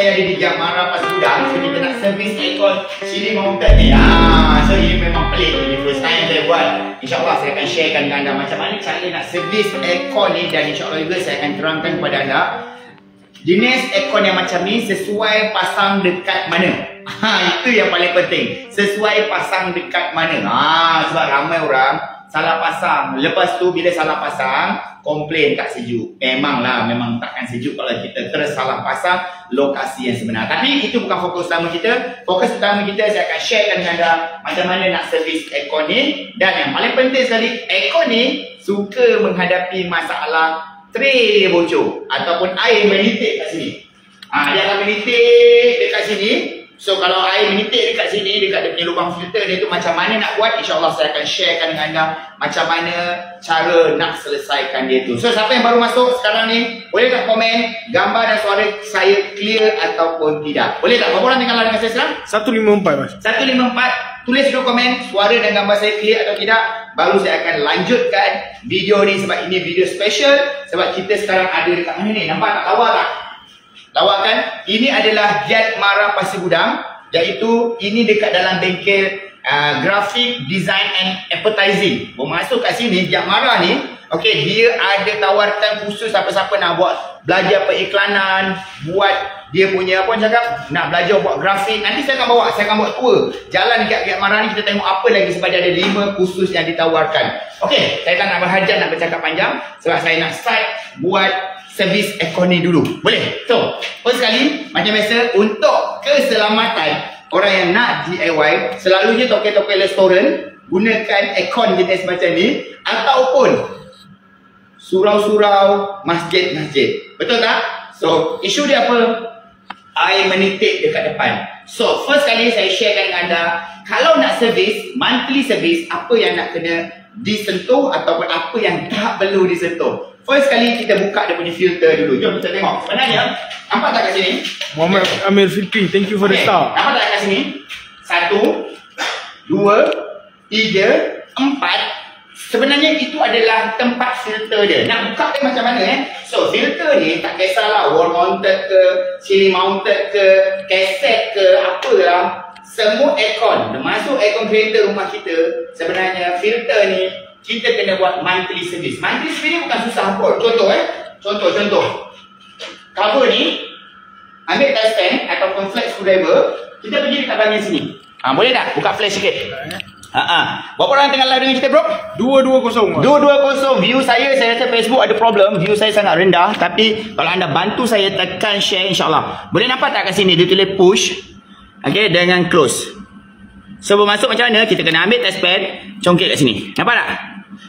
saya ada di Jamara Pasir Gudang. So kita nak servis aircon sini mounted ni. So ini memang pelik. Ini first time saya buat. InsyaAllah saya akan sharekan dengan anda macam mana cara nak servis aircon ni. Dan insyaAllah juga saya akan terangkan kepada anda jenis aircon yang macam ni sesuai pasang dekat mana. Itu yang paling penting. Sesuai pasang dekat mana. Sebab ramai orang salah pasang. Lepas tu bila salah pasang, komplain tak sejuk. Memang takkan sejuk kalau kita terus salah pasang lokasi yang sebenar. Tapi itu bukan fokus utama kita. Fokus utama kita saya akan sharekan dengan anda macam mana nak servis aircon ni. Dan yang paling penting sekali, aircon ni suka menghadapi masalah tray bocor ataupun air menitik kat sini. Dia akan menitik dekat sini. So kalau air menitik dekat sini, dekat dia punya lubang filter dia tu, macam mana nak buat, InsyaAllah saya akan sharekan dengan anda macam mana cara nak selesaikan dia tu. So siapa yang baru masuk sekarang ni, boleh tak komen gambar dan suara saya clear ataupun tidak? Boleh tak? Berapa orang tengah dengan saya sekarang? 154 mas. 154. Tulis dulu komen suara dan gambar saya clear atau tidak. Baru saya akan lanjutkan video ni sebab ini video special. Sebab kita sekarang ada dekat mana ni? Nampak tak? Lawa tak? Lawa kan? Ini adalah Jamara Pasir Gudang. Iaitu ini dekat dalam bengkel graphic design and advertising. Masuk kat sini Jamara ni, okey, dia ada tawarkan khusus siapa-siapa nak buat belajar periklanan, buat dia punya apa cakap, nak belajar buat grafik. Nanti saya akan buat tour jalan dekat Jamara ni, kita tengok apa lagi sebab dia ada 5 khusus yang ditawarkan. Okey, saya tak nak berhajat nak bercakap panjang sebab saya nak start buat servis aircon ni dulu. Boleh? So, first sekali macam biasa, untuk keselamatan orang yang nak DIY, selalunya tokek-tokek restoran gunakan aircon jenis macam ni ataupun surau-surau masjid-masjid. Betul tak? So, isu dia apa? Air menitik dekat depan. So, first kali saya sharekan dengan anda, kalau nak servis, monthly servis, apa yang nak kena disentuh ataupun apa yang tak perlu disentuh. First kali kita buka dia punya filter dulu. Jom kita tengok. Sebenarnya, nampak tak kat sini? Muhammad Amir Filpi, thank you for the star. Nampak tak kat sini? 1, 2, 3, 4. Sebenarnya itu adalah tempat filter dia. Nak buka dia macam mana So, filter ni tak kisahlah wall mounted ke, ceiling mounted ke, kaset ke, apalah. Semua aircon, termasuk aircon kereta rumah kita, sebenarnya filter ni kita kena buat monthly service. Monthly service ni bukan susah pun. Contoh. Cover ni, ambil tie stand ataupun flat screwdriver, kita pergi dekat bahagian sini. Boleh tak? Buka flash sikit. Berapa orang tengah live dengan kita bro? 220. 220. View saya rasa Facebook ada problem. View saya sangat rendah. Tapi kalau anda bantu saya tekan share, insyaAllah. Boleh nampak tak kat sini? Dia tulis push. Okay, dengan close. So bermasuk macam mana? Kita kena ambil touchpad, congkak kat sini. Nampak tak?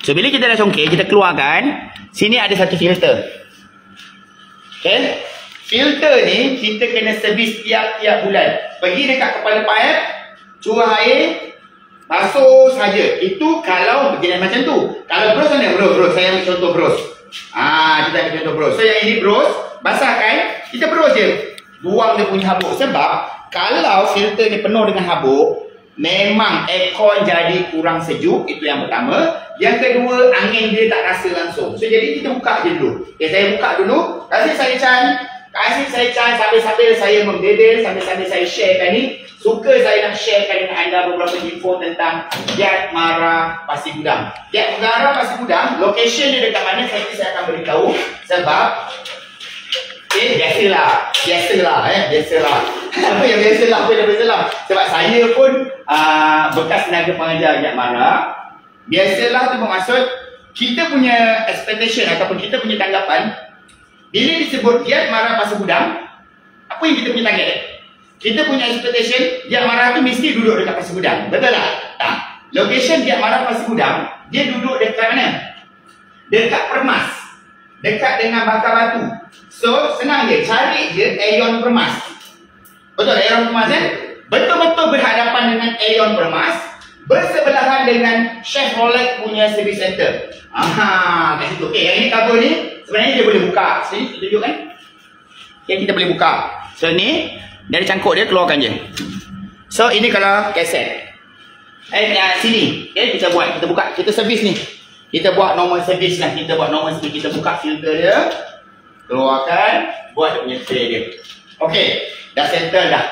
So bila kita dah congkak, kita keluarkan. Sini ada satu filter. Okay, filter ni kita kena servis tiap-tiap bulan. Pergi dekat kepala pipe, curah air, basuh saja. Itu kalau berjalan macam tu. Kalau bros mana? Bros. Saya ambil contoh bros. Kita ambil contoh bros. So yang ini bros, basahkan, kita bros je. Buang dia punya habuk. Sebab kalau filter ni penuh dengan habuk, memang aircon jadi kurang sejuk. Itu yang pertama. Yang kedua, angin dia tak rasa langsung. So jadi kita buka je dulu. Okay, saya buka dulu. Kasih saya can sambil-sambil saya mendedel, sambil-sambil saya sharekan ni. Suka saya nak sharekan dengan anda beberapa info tentang Jamara Pasir Gudang. Jamara Pasir Gudang, location dia dekat mana nanti saya akan beritahu. Sebab biasalah. Apa yang biasalah. Sebab saya pun bekas tenaga pengajar Jamara. Biasalah tu bermaksud kita punya expectation ataupun kita punya tanggapan bila disebut Jamara Pasir Gudang, apa yang kita punya target? Kita punya expectation Jamara tu mesti duduk dekat Pasir Gudang. Betul tak? Location Jamara Pasir Gudang, dia duduk dekat mana? Dekat Permas. Dekat dengan Bakar Batu. So, senang je. Cari je Aeon Permas. Betul, Aeon Permas betul-betul berhadapan dengan Aeon Permas, bersebelahan dengan Chevrolet punya service center. Kat situ. Okay, yang ini cover ni sebenarnya dia boleh buka. Sini, kita tunjukkan. Okay, kita boleh buka. So, ni dari cangkuk dia keluarkan je. So, ini kalau kaset. Sini. Okay, kita buka. Kita servis ni. Kita buat normal servis lah. Kita buat normal servis. Kita buka filter dia. Keluarkan. Buat dia punya tray dia. Okey, dah settle dah.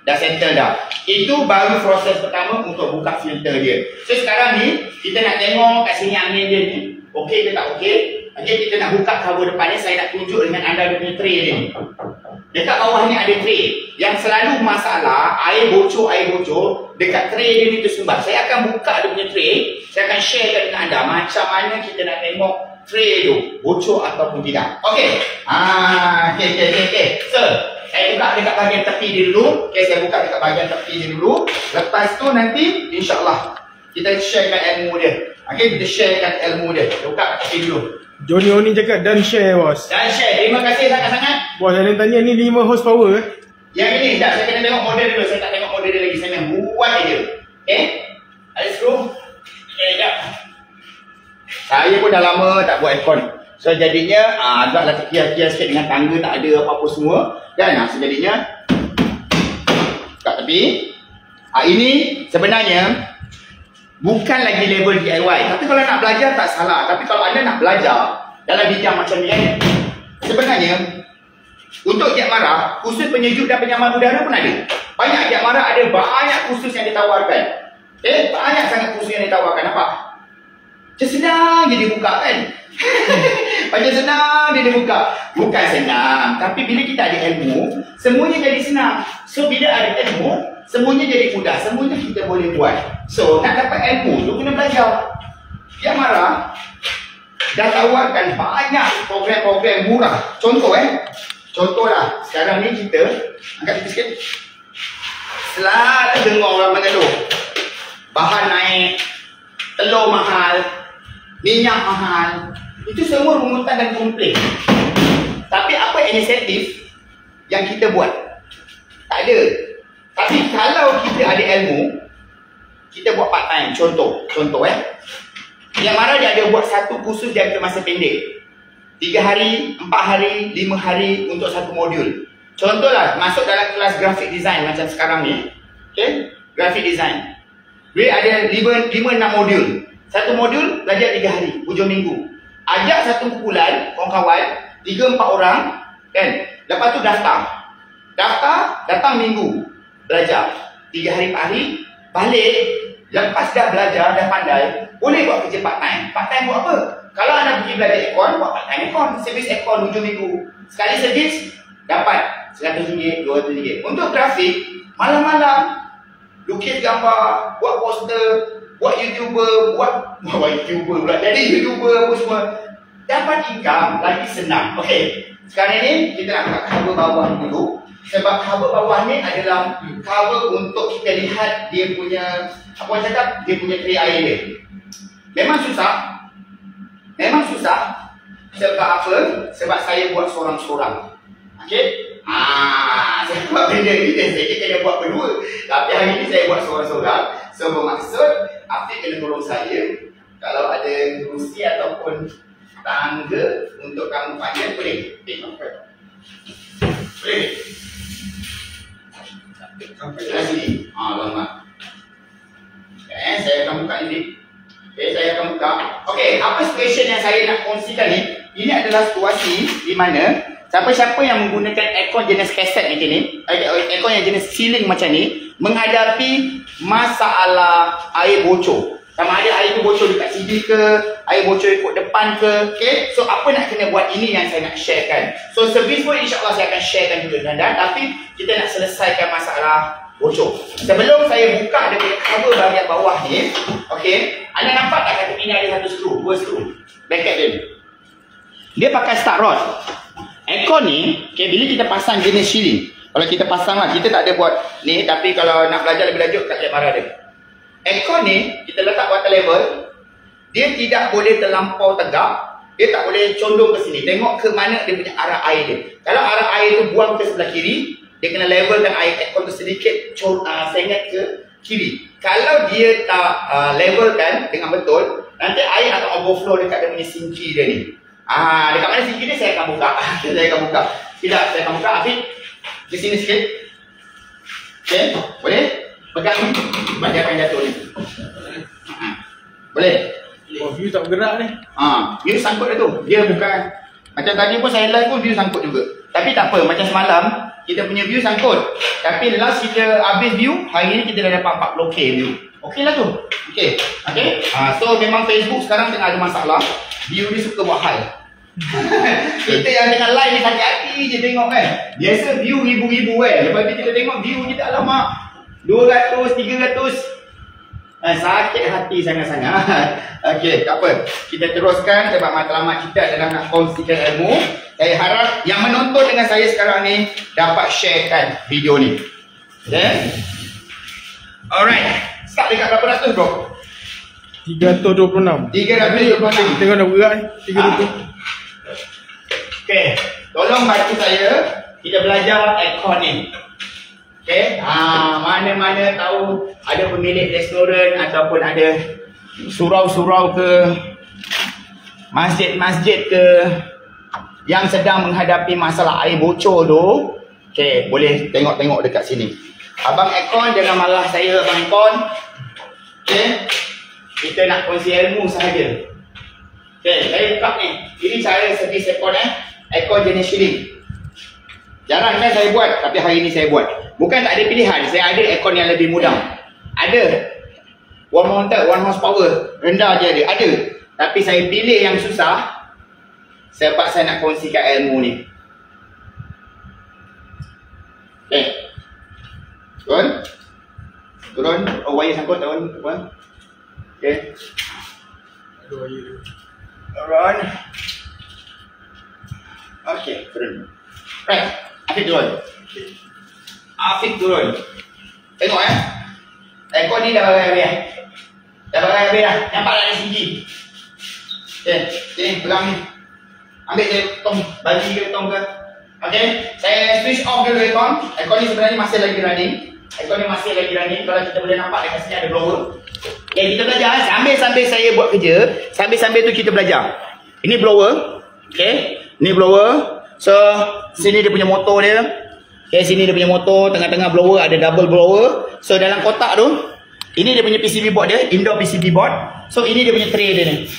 Dah settle dah. Itu baru proses pertama untuk buka filter dia. So sekarang ni kita nak tengok kat sini angin dia ni. Okey ke tak okey? Okey, kita nak buka cover depan ni. Saya nak tunjuk dengan anda dia punya tray dia ni. Dekat bawah ni ada tray. Yang selalu masalah air bocor dekat tray dia ni tersumbat. Saya akan buka dia punya tray. Saya akan sharekan dengan anda macam mana kita nak tengok tray tu bocor ataupun tidak. Okey. Okey. So, saya buka dekat bahagian tepi dia dulu. Okey, saya buka dekat bahagian tepi dia dulu. Lepas tu nanti insya-Allah kita sharekan ilmu dia. Okey, kita sharekan ilmu dia. Kita buka kat tepi dulu. Johnny Oni cakap dan share bos. Dan share. Terima kasih sangat-sangat. Bos ada yang tanya ni 5 horsepower Yang ini dah saya kena tengok model dulu. Saya tak tengok model dia lagi. Saya memang buat dia. Okey. Ada skru. Okey, jap. Saya pun dah lama tak buat aircon. So jadinya agaklah terkias-kias sikit dengan tangga tak ada apa-apa semua. Dan sejadinya kat tepi. Ini sebenarnya bukan lagi level DIY. Tapi kalau nak belajar tak salah. Tapi kalau anda nak belajar dalam bidang macam ni, sebenarnya untuk jet marah, khusus penyejuk dan penyaman udara pun ada. Banyak jet marah ada banyak khusus yang ditawarkan. Banyak sangat khusus yang ditawarkan. Nampak? Macam senang je dia buka kan? Macam senang dia buka. Bukan senang. Tapi bila kita ada ilmu, semuanya jadi senang. So bila ada ilmu, semuanya jadi mudah. Semuanya kita boleh buat. So nak dapat ilmu tu kena belajar. Dia marah dah tawarkan banyak program-program murah. Contohlah sekarang ni kita angkat sikit. Selalu dengar orang mengeluh. Bahan naik, telur mahal, minyak mahal. Itu semua rungutan dan komplain. Tapi apa inisiatif yang kita buat? Tak ada. Tapi kalau kita ada ilmu, kita buat part time. Contoh yang mana dia ada buat satu kursus jangka masa pendek. 3 hari, 4 hari, 5 hari untuk satu modul. Contohlah masuk dalam kelas graphic design macam sekarang ni. Okey, graphic design. Dia ada 5-6 modul. Satu modul belajar 3 hari, hujung minggu. Ajak satu kumpulan kawan-kawan 3-4 orang kan. Lepas tu daftar, datang minggu belajar 3 hari 4 hari, balik. Lepas dah belajar, dah pandai, boleh buat kerja part time. Part time buat apa? Kalau anda pergi belajar aircon, buat part time aircon, servis aircon hujung minggu. Sekali servis dapat RM100, RM200. Untuk grafik, malam-malam lukis gambar, buat poster, buat YouTuber, buat YouTuber pula. Jadi YouTuber apa semua. Dapat income, lagi senang. Okey. Sekarang ni kita nak buka cover bawah dulu. Sebab cover bawah ni adalah cover untuk kita lihat dia punya, apa orang cakap, dia punya tray air dia. Memang susah. Sebab apa? Sebab saya buat sorang-sorang. Okey? Saya buat benda ni, saya kena buat berdua. Tapi hari ni saya buat sorang-sorang. So bermaksud, Afiq kena tolong saya. Kalau ada kerusi ataupun tangga untuk kamu panjang, boleh? Boleh? Sampai sini. Lama. Saya akan buka ini. Saya akan buka. Okey, apa situation yang saya nak kongsikan ni? Ini adalah situasi di mana siapa-siapa yang menggunakan aircon jenis kaset macam ni, aircon yang jenis ceiling macam ni, menghadapi masalah air bocor. Sama ada air tu bocor dekat CD ke, air bocor ikut depan ke. Okay? So apa nak kena buat, ini yang saya nak sharekan. So servis pun insyaAllah saya akan sharekan juga dengan anda. Tapi kita nak selesaikan masalah bocor. Sebelum saya buka dia punya cover bahagian bawah ni, okay, anda nampak tak kat ini ada satu skru, 2 skru bracket dia. Dia pakai start rod. Aircon ni, okay, bila kita pasang jenis ceiling, kalau kita pasang lah, kita tak ada buat ni. Tapi kalau nak belajar lebih lanjut kat Jabara dia. Aircon ni, kita letak water level. Dia tidak boleh terlampau tegak. Dia tak boleh condong ke sini. Tengok ke mana dia punya arah air dia. Kalau arah air tu buang ke sebelah kiri, dia kena levelkan air aircon tu sedikit sengit ke kiri. Kalau dia tak levelkan dengan betul, nanti air akan overflow dekat dia punya sinki dia ni. Dekat mana sinki dia saya akan buka. Saya akan buka. Tidak, saya akan buka. Afiq, di sini sikit. Okay, boleh? Pegang ni, sebab dia akan jatuh ni. Boleh? Oh, view tak bergerak ni. View sangkut dah tu. Dia bukan, macam tadi pun saya live pun view sangkut juga. Tapi tak apa, macam semalam kita punya view sangkut. Tapi last kita habis view, hari ni kita dah dapat 40k view. Okey lah tu. Okey. Okey. So memang Facebook sekarang tengah ada masalah. View ni suka buat hal. Kita yang tengah live ni sakit hati je tengok kan. Biasa view ribu-ribu kan. Lepas tu kita tengok view kita alamak 200, 300. Sakit hati sangat-sangat. Okey, tak apa. Kita teruskan sebab matlamat kita adalah nak kongsikan ilmu. Saya harap yang menonton dengan saya sekarang ni dapat sharekan video ni. Okay. Alright. Start dekat berapa ratus bro? 326. 326. Tengok dah berat 320. Okay. Tolong bantu saya. Kita belajar aircon ni. Okay. Mana-mana tahu ada pemilik restoran ataupun ada surau-surau ke masjid-masjid ke yang sedang menghadapi masalah air bocor tu, okay, boleh tengok-tengok dekat sini. Abang Aircon, jangan malah saya Abang Aircon. Okay. Kita nak kongsi ilmu sahaja. Okay, saya buka ni. Ini cara servis aircon aircon jenis shilling. Jarang kan saya buat, tapi hari ni saya buat. Bukan tak ada pilihan, saya ada aircon yang lebih mudah. Ada. One mounted, 1 horsepower. Rendah je ada. Tapi saya pilih yang susah sebab saya nak kongsikan ilmu ni. Okay. Turun. Oh, wire sangkut turun. Okay. Turun. Okay, turun. Right. Afiq turun. Tengok aircon ni dah bagai habis dah. Nampak tak dari sini? Okay, sini pegang ni. Ambil je tong, bagi ke tong ke. Okay, saya switch off dulu aircon. Aircon ni sebenarnya masih lagi running. Kalau kita boleh nampak dekat sini ada blower. Okay, kita belajar sambil saya buat kerja. Sambil tu kita belajar. Ini blower. Okay, ni blower. So, sini dia punya motor dia. Okay, sini dia punya motor. Tengah-tengah blower ada double blower. So, dalam kotak tu, ini dia punya PCB board dia. Indoor PCB board. So, ini dia punya tray dia ni.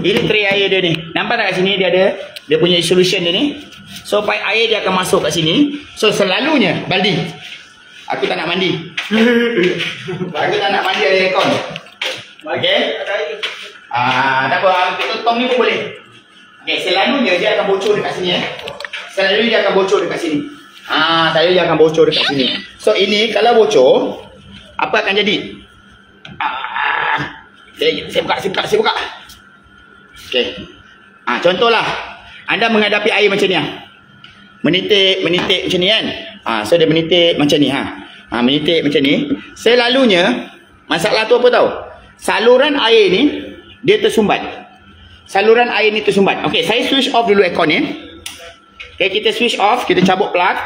Ini tray air dia ni. Nampak tak kat sini dia ada dia punya solution dia ni. So, pipe air dia akan masuk kat sini. So, selalunya baldi. Aku tak nak mandi. Aku tak nak mandi ada aircon. Okay. Tak apa. Kita tong ni pun boleh. Okay, selalunya dia akan bocor dekat sini Selalunya dia akan bocor dekat sini. Selalunya dia akan bocor dekat sini. So, ini kalau bocor, apa akan jadi? Saya buka. Okay. Contohlah, anda menghadapi air macam ni. Menitik macam ni kan. So dia menitik macam ni menitik macam ni. Selalunya masalah tu apa tahu? Saluran air ni dia tersumbat. Okey, saya switch off dulu aircon ni. Okey, kita switch off, kita cabut plug.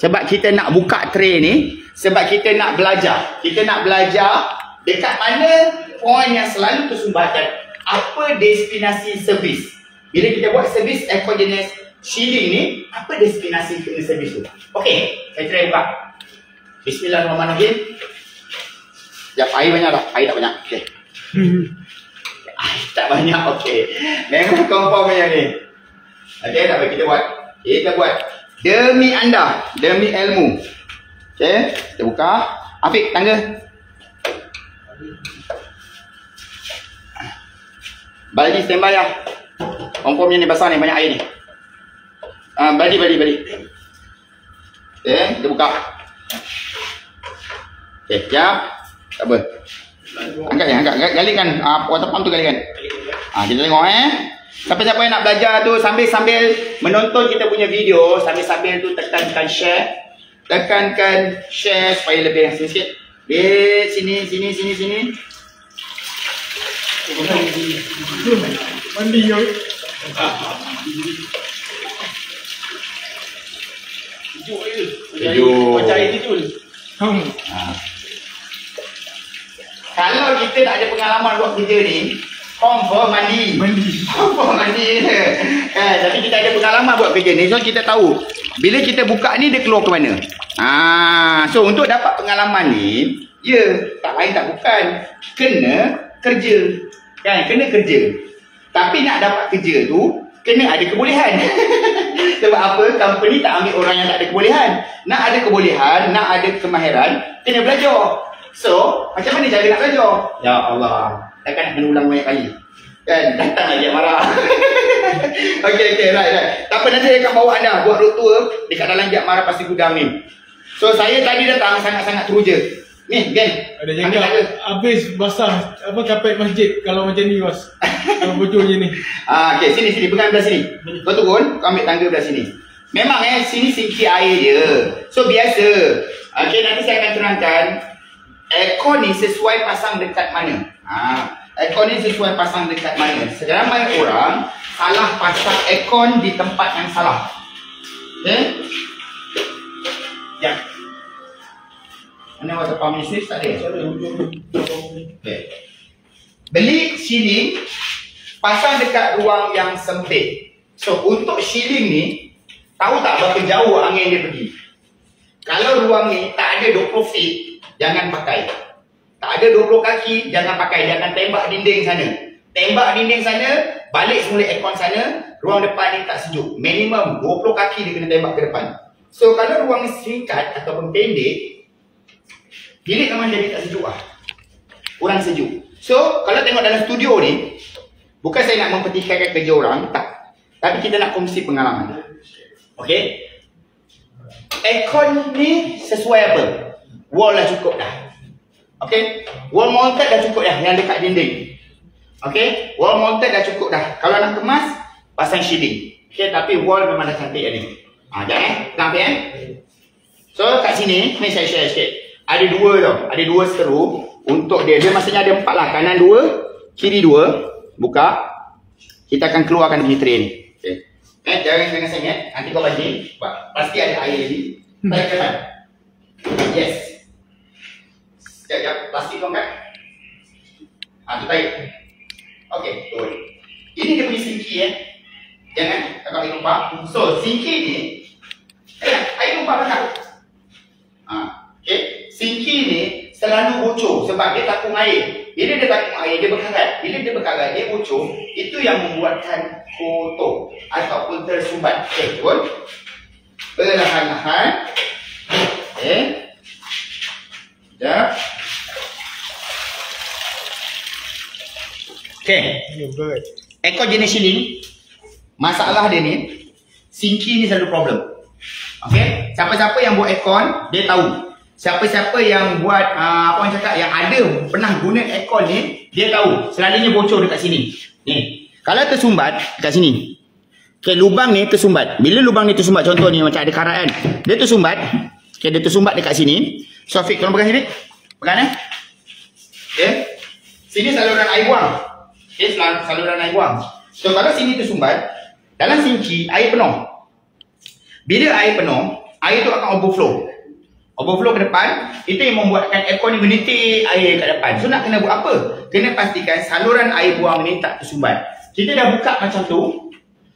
Sebab kita nak buka tray ni, sebab kita nak belajar. Kita nak belajar dekat mana point yang selalu tersumbat dan apa destinasi servis. Bila kita buat servis aircon jenis shilling ni, apa destinasi kena servis tu? Okey, saya try buka. Bismillahirrahmanirrahim. Sekejap, air banyak tak? Air tak banyak. Okey. Air tak banyak, okey. Memang confirm yang ni. Okey, tak apa, kita buat. Kita buat. Demi anda, demi ilmu. Okey, kita buka. Afiq, tangga. Baldi standby lah. Confirm yang ni besar ni, banyak air ni. Baldi. Okay, kita buka. Okay, siap. Tak apa. Angkat. Galikan. Water pump tu galikan. Kita tengok Siapa-siapa yang nak belajar tu sambil menonton kita punya video, sambil tu tekankan share. Tekankan share supaya lebih sikit. Sini. Mandi yo. Sejuk. Macam air tu. Kalau kita tak ada pengalaman buat kerja ni, confirm mandi. Confirm mandi je. Tapi kita ada pengalaman buat kerja ni, so kita tahu bila kita buka ni dia keluar ke mana. So untuk dapat pengalaman ni, tak lain tak bukan, kena kerja. Kena kerja. Tapi nak dapat kerja tu kena ada kebolehan. Sebab apa? Company tak ambil orang yang tak ada kebolehan. Nak ada kebolehan, nak ada kemahiran, kena belajar. So, macam mana cara nak belajar? Ya Allah, takkan nak kena ulang banyak kali. Kan, datang lagi yang marah. Okay, right. Tak apa, nanti saya akan bawa anda buat road tour dekat dalam Giat Mara Pasir Gudang ni. So, saya tadi datang sangat-sangat teruja. Ni, Gen. Ada cakap habis basah apa kapet masjid kalau macam ni bos. Kalau bocor je ni. Okay, sini pegang belah sini. Kau turun, kau ambil tangga belah sini. Memang sini singkir air dia. So biasa. Okay, nanti saya akan terangkan aircon ni sesuai pasang dekat mana. Aircon ni sesuai pasang dekat mana. Seramai orang salah pasang aircon di tempat yang salah. Okay? Ya. Mana water pump ni switch tak ada? Okay. Beli shielding, pasang dekat ruang yang sempit. So untuk shielding ni, tahu tak berapa jauh angin dia pergi? Kalau ruang ni tak ada 20 feet, jangan pakai. Tak ada 20 kaki, jangan pakai. Jangan tembak dinding sana. Tembak dinding sana, balik semula aircon sana, ruang depan ni tak sejuk. Minimum 20 kaki dia kena tembak ke depan. So kalau ruang ni singkat ataupun pendek, bilik memang jadi tak sejuk lah. Kurang sejuk. So, kalau tengok dalam studio ni, bukan saya nak mempertikaikan kerja orang, tak. Tapi kita nak kongsi pengalaman. Okay? Aircon ni sesuai apa? Wall dah cukup dah. Okay? Wall mounted dah cukup dah, yang dekat dinding. Okay? Wall mounted dah cukup dah. Kalau nak kemas, pasang shielding. Okay? Tapi wall memang dah cantik tadi. Jangan nampak So, kat sini, ni saya share sikit. Ada dua tau, ada dua skru untuk dia. Dia maksudnya ada 4 lah, kanan 2, kiri 2. Buka. Kita akan keluarkan punya tray ni. Okay. Jangan sangat. Nanti kau banjir. Pasti ada air lagi. Tarik ke depan. Yes. Sekejap, plastik kau angkat. Tu tarik. Okay, betul. Ini dia punya sinki Jangan, kakak air tumpah. So, sinki ni, air tumpah kakak. Okay. Sinki ni selalu bocor sebab dia takung air. Bila dia takung air, dia berkarat. Bila dia berkarat, dia bocor. Itu yang membuatkan kotor ataupun tersumbat. Okay, betul? Perlahan-lahan. Okay. Sekejap. Okay. Aircon jenis shielding, masalah dia ni, sinki ni selalu problem. Okay. Siapa-siapa yang buat aircon, dia tahu. Siapa-siapa yang buat apa orang cakap yang ada pernah guna aircon ni, dia tahu selalunya bocor dekat sini. Ni. Kalau tersumbat dekat sini. Okay, lubang ni tersumbat. Bila lubang ni tersumbat, contoh ni macam ada karat kan. Dia tersumbat. Okay, dia tersumbat dekat sini. So Afiq, tolong pegang sini. Pegang Okay. Sini saluran air buang. Okay, saluran air buang. So kalau sini tersumbat, dalam sinki air penuh. Bila air penuh, air tu akan overflow. Overflow ke depan, itu yang membuatkan aircon ni menitik air kat depan. So nak kena buat apa? Kena pastikan saluran air buang ni tak tersumbat. Kita dah buka macam tu,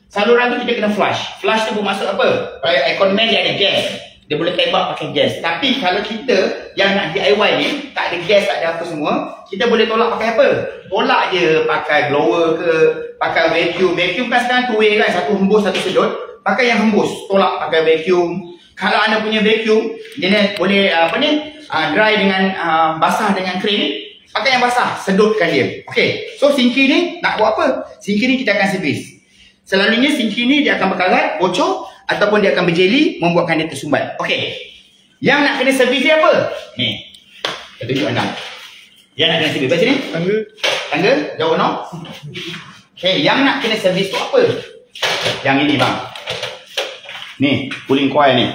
saluran tu kita kena flush. Flush tu bermaksud apa? Kalau aircon man dia ada gas, dia boleh tembak pakai gas. Tapi kalau kita yang nak DIY ni, tak ada gas, tak ada apa semua, kita boleh tolak pakai apa? Tolak je pakai blower ke, pakai vacuum. Vacuum kan sekarang two way kan, satu hembus, satu sedut. Pakai yang hembus, tolak pakai vacuum. Kalau anda punya vacuum, dia boleh dry dengan basah dengan kering, pakai yang basah, sedutkan dia. Okey. So sinki ni nak buat apa? Sinki ni kita akan servis. Selalunya sinki ni dia akan berkarat, bocor ataupun dia akan berjeli, membuatkan dia tersumbat. Okey. Yang nak kena servis dia apa? Ni. Saya tunjuk anda. Yang nak kena servis baca ni? Tangga, jauh no. Okey, yang nak kena servis tu apa? Yang ini bang. Ni, cooling coil ni.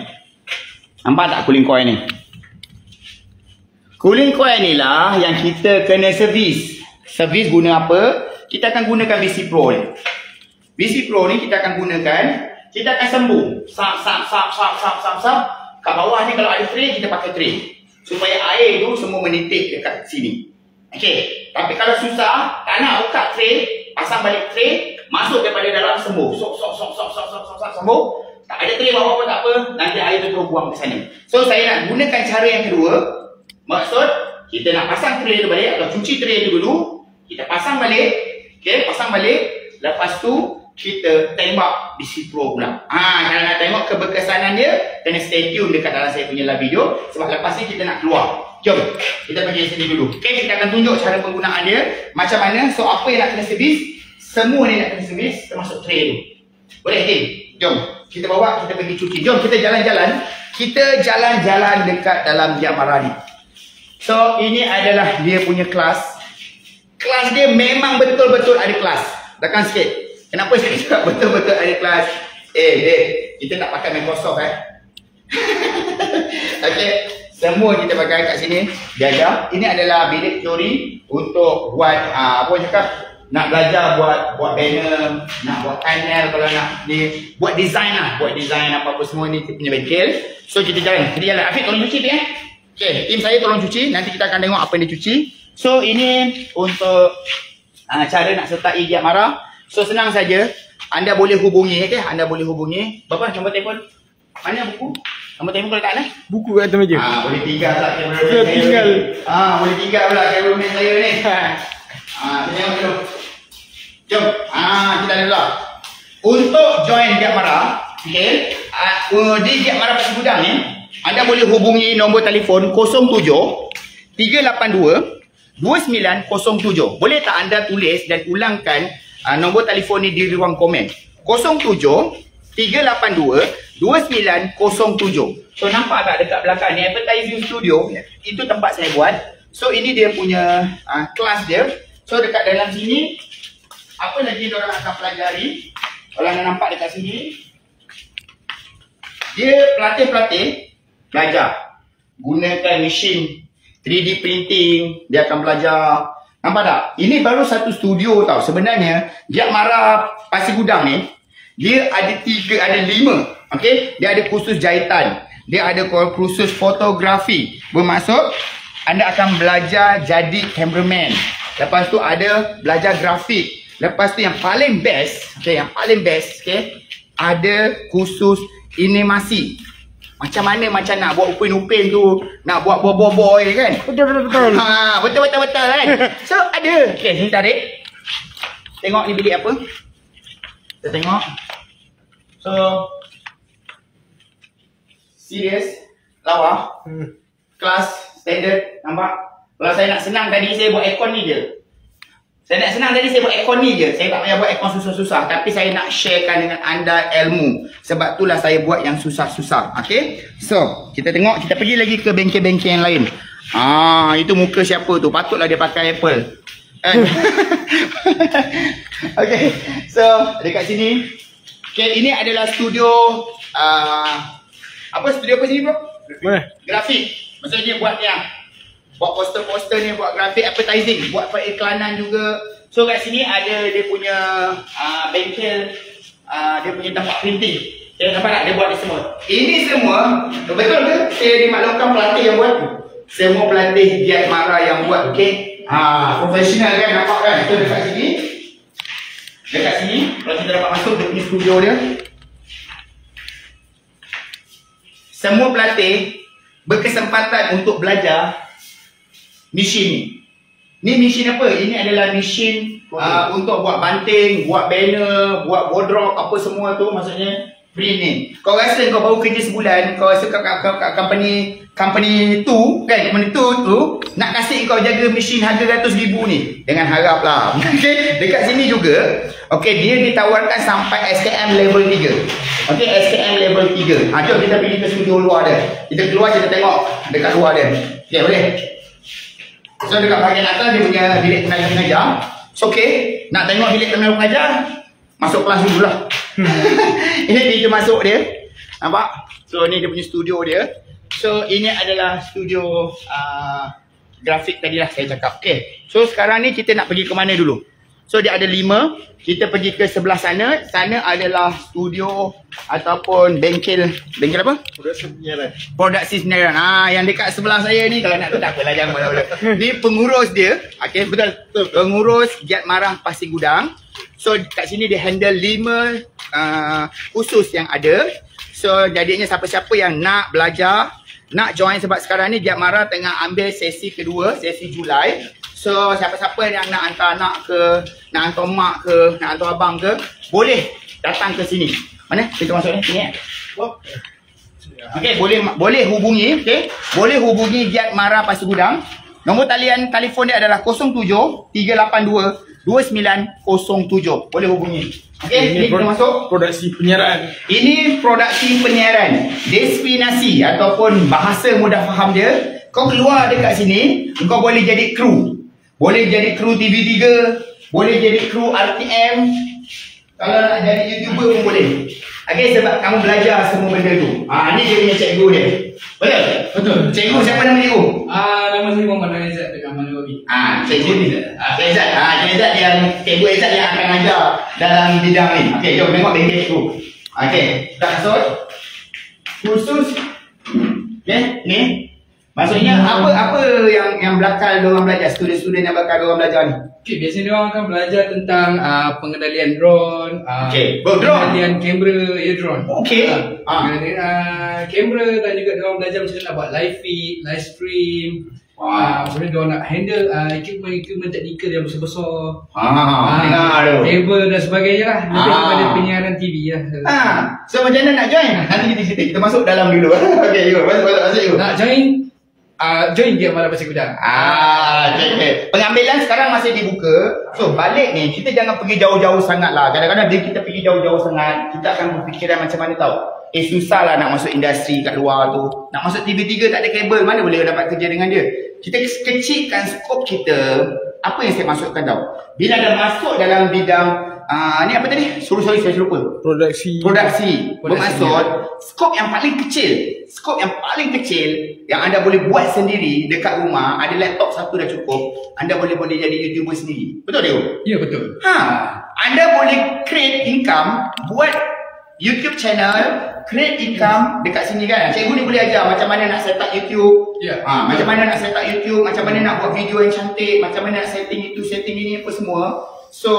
Nampak tak cooling coil ni? Cooling coil ni lah yang kita kena servis. Servis guna apa? Kita akan gunakan VC Pro ni. VC Pro ni kita akan gunakan, kita akan sambung. Sap. Kat bawah ni kalau ada tray, kita pakai tray. Supaya air tu semua menitik dekat sini. Okey. Tapi kalau susah, tak nak buka tray, pasang balik tray, masuk daripada dalam sembuh. Sembuh. Tak ada tray bawah pun tak apa, nanti air tu terus buang ke sana. So saya nak gunakan cara yang kedua. Maksud, kita nak pasang tray tu balik, atau cuci tray tu dulu, kita pasang balik. Okay, pasang balik. Lepas tu, kita tembak di si pro pula. Kalau nak tengok keberkesanan dia, kena stay tune dekat dalam saya punya live video. Sebab lepas ni kita nak keluar. Jom, kita pergi sini dulu. Okay, kita akan tunjuk cara penggunaan dia. Macam mana, so apa yang nak kena servis, semua ni nak kena servis, termasuk tray tu. Boleh, Tim? Jom, kita bawa, kita pergi cuci. Jom, kita jalan-jalan. Kita jalan-jalan dekat dalam Giat Mara ni. So, ini adalah dia punya kelas. Kelas dia memang betul-betul ada kelas. Tekan sikit. Kenapa saya cakap betul-betul ada kelas? Kita tak pakai Microsoft Okay, semua kita pakai kat sini. Dia ajar. Ini adalah bilik teori untuk buat apa cakap? Nak belajar buat banner, nak buat panel, kalau nak ni buat design lah, buat design apa-apa semua ni kita punya bengkel. So kita jalan. Afiq tolong cuci tu Okay, tim saya tolong cuci. Nanti kita akan tengok apa yang dia cuci. So ini untuk cara nak sertai Giat Mara. So senang saja. Anda boleh hubungi, okay? Anda boleh hubungi. Berapa nombor telefon? Mana buku? Nombor telefon kalau tak ada? Buku kat atas meja. Boleh tinggal pula kameraman saya. Tinggal. Boleh tinggal pula kameraman saya ni. Kita tengok dulu. Jom. Kita ada dulu. Untuk join Giat Mara, okay? Di Giat Mara Pasir Gudang ni, anda boleh hubungi nombor telefon 07 382 2907. Boleh tak anda tulis dan ulangkan nombor telefon ni di ruang komen? 07 382 2907. So nampak tak dekat belakang ni advertising studio, itu tempat saya buat. So ini dia punya kelas dia. So dekat dalam sini apa lagi diorang akan pelajari? Kalau anda nampak dekat sini, dia pelatih-pelatih belajar gunakan mesin 3D printing. Dia akan belajar. Nampak tak? Ini baru satu studio tau. Sebenarnya Giat Mara Pasir Gudang ni, dia ada 5. Okay? Dia ada kursus jahitan, dia ada kursus fotografi. Bermaksud anda akan belajar jadi cameraman. Lepas tu ada belajar grafik. Lepas tu yang paling best, okay, okay, ada kursus animasi. Macam mana nak buat upin-upin tu, nak buat boy kan? Betul. Betul kan? So ada. Okay, sini tarik. Tengok ni bilik apa? Kita tengok. So serius, lawa. Kelas standard, nampak? Kalau saya nak senang tadi saya buat aircon ni je. Saya buat aircon ni je. Saya tak payah buat aircon susah-susah. Tapi saya nak sharekan dengan anda ilmu. Sebab itulah saya buat yang susah-susah. Okay? So, kita tengok. Kita pergi lagi ke bengkel-bengkel yang lain. Itu muka siapa tu? Patutlah dia pakai Apple. Okay. So, dekat sini. Okay, ini adalah studio. Studio apa sini bro? Grafik. Maksudnya buat yang buat poster-poster ni, buat grafik advertising, buat periklanan juga. So kat sini ada dia punya bengkel, dia punya tempat printing. Nampak tak? Dia buat ni semua. Ini semua, betul ke? Saya dimaklumkan pelatih yang buat. Semua pelatih Giat Mara yang buat, okay? Profesional kan, nampak kan? So dekat sini. Kalau kita dapat masuk dia punya studio dia. Semua pelatih berkesempatan untuk belajar mesin ni. Mesin apa? Ini adalah mesin untuk buat banting, buat banner, buat wardrobe, apa semua tu. Maksudnya free ni. Kau rasa kau baru kerja sebulan, kau rasa kat company tu kan, company tu nak kasih kau jaga mesin harga RM100,000 ni. Dengan harap lah. Okay, dekat sini juga. Okay, dia ditawarkan sampai SKM level 3. Okay, SKM level 3. Jom kita pergi ke studio luar dia. Kita keluar, kita tengok dekat luar dia. Okay, boleh? So dekat bahagian atas dia punya bilik tenaga pengajar. So okay, nak tengok bilik tenaga pengajar, masuk kelas dulu lah. Ini pintu masuk dia. Nampak? So ni dia punya studio dia. So ini adalah studio grafik tadi lah saya cakap. Okay, so sekarang ni kita nak pergi ke mana dulu? So dia ada 5. Kita pergi ke sebelah sana. Sana adalah studio ataupun bengkel. Bengkel apa? Produksi penyiaran. Yang dekat sebelah saya ni, kalau nak tu tak apalah, jangan bodoh. Ni pengurus dia. Okay, betul. Pengurus Giat Mara Pasir Gudang. So kat sini dia handle 5 khusus yang ada. So jadinya siapa-siapa yang nak belajar, nak join, sebab sekarang ni Giat Mara tengah ambil sesi kedua, sesi Julai. So siapa-siapa yang nak hantar anak ke, nak hantar mak ke, nak hantar abang ke, boleh datang ke sini. Mana? Kita masuk ni, sini. Okey, boleh hubungi, okey. Boleh hubungi Giat Mara Pasir Gudang. Nombor talian telefon dia adalah 07 382 2907. Boleh hubungi. Okey, ini kita masuk produksi penyiaran. Ini produksi penyiaran. Destinasi ataupun bahasa mudah faham dia. Kau keluar dekat sini, kau boleh jadi kru. Boleh jadi kru TV3, boleh jadi kru RTM. Kalau nak jadi YouTuber pun boleh. Okey, sebab kamu belajar semua benda tu. Ni dia punya cikgu dia. Betul? Betul. Cikgu siapa nama cikgu? Nama saya Muhammad Aizat dengan Manu Wabi. Cikgu ni. Aizat. Aizat yang cikgu Aizat yang akan ajar dalam bidang ni. Okey, jom tengok bengkel cikgu. Okey, kita masuk. Khusus. Okey, ni. Maksudnya apa yang belakang diorang belajar, student-student yang belakang diorang belajar ni? Okey, biasanya diorang akan belajar tentang pengendalian drone, drone. pengendalian kamera, drone. Okey. Pengendalian kamera dan juga diorang belajar macam mana nak buat live feed, live stream. Macam mana diorang nak handle equipment teknikal yang besar-besar. Dengar tu. Kabel dan sebagainya lah. Lebih kepada penyiaran TV lah. So macam mana nak join? Nanti kita masuk dalam dulu. Okey, jom. Masuk jom. Nak join Giat Mara Pasir Gudang. Okay. Pengambilan sekarang masih dibuka. So balik ni kita jangan pergi jauh-jauh sangat lah. Kadang-kadang bila kita pergi jauh-jauh sangat, kita akan berfikiran macam mana tahu. Susah lah nak masuk industri kat luar tu. Nak masuk TV3 tak ada kabel, mana boleh dapat kerja dengan dia. Kita kecilkan skop kita. Apa yang saya masukkan tahu. Bila dah masuk dalam bidang ni apa tadi? Sorry saya lupa. Produksi. Bermaksud skop yang paling kecil. Skop yang paling kecil yang anda boleh buat sendiri dekat rumah, ada laptop satu dah cukup. Anda boleh jadi YouTuber sendiri. Betul tak? Ya, betul. Anda boleh create income, buat YouTube channel, create income dekat sini kan. Cikgu ni boleh ajar macam mana nak set up YouTube. Macam mana nak set up YouTube, macam mana nak buat video yang cantik, macam mana nak setting itu, setting ini apa semua. So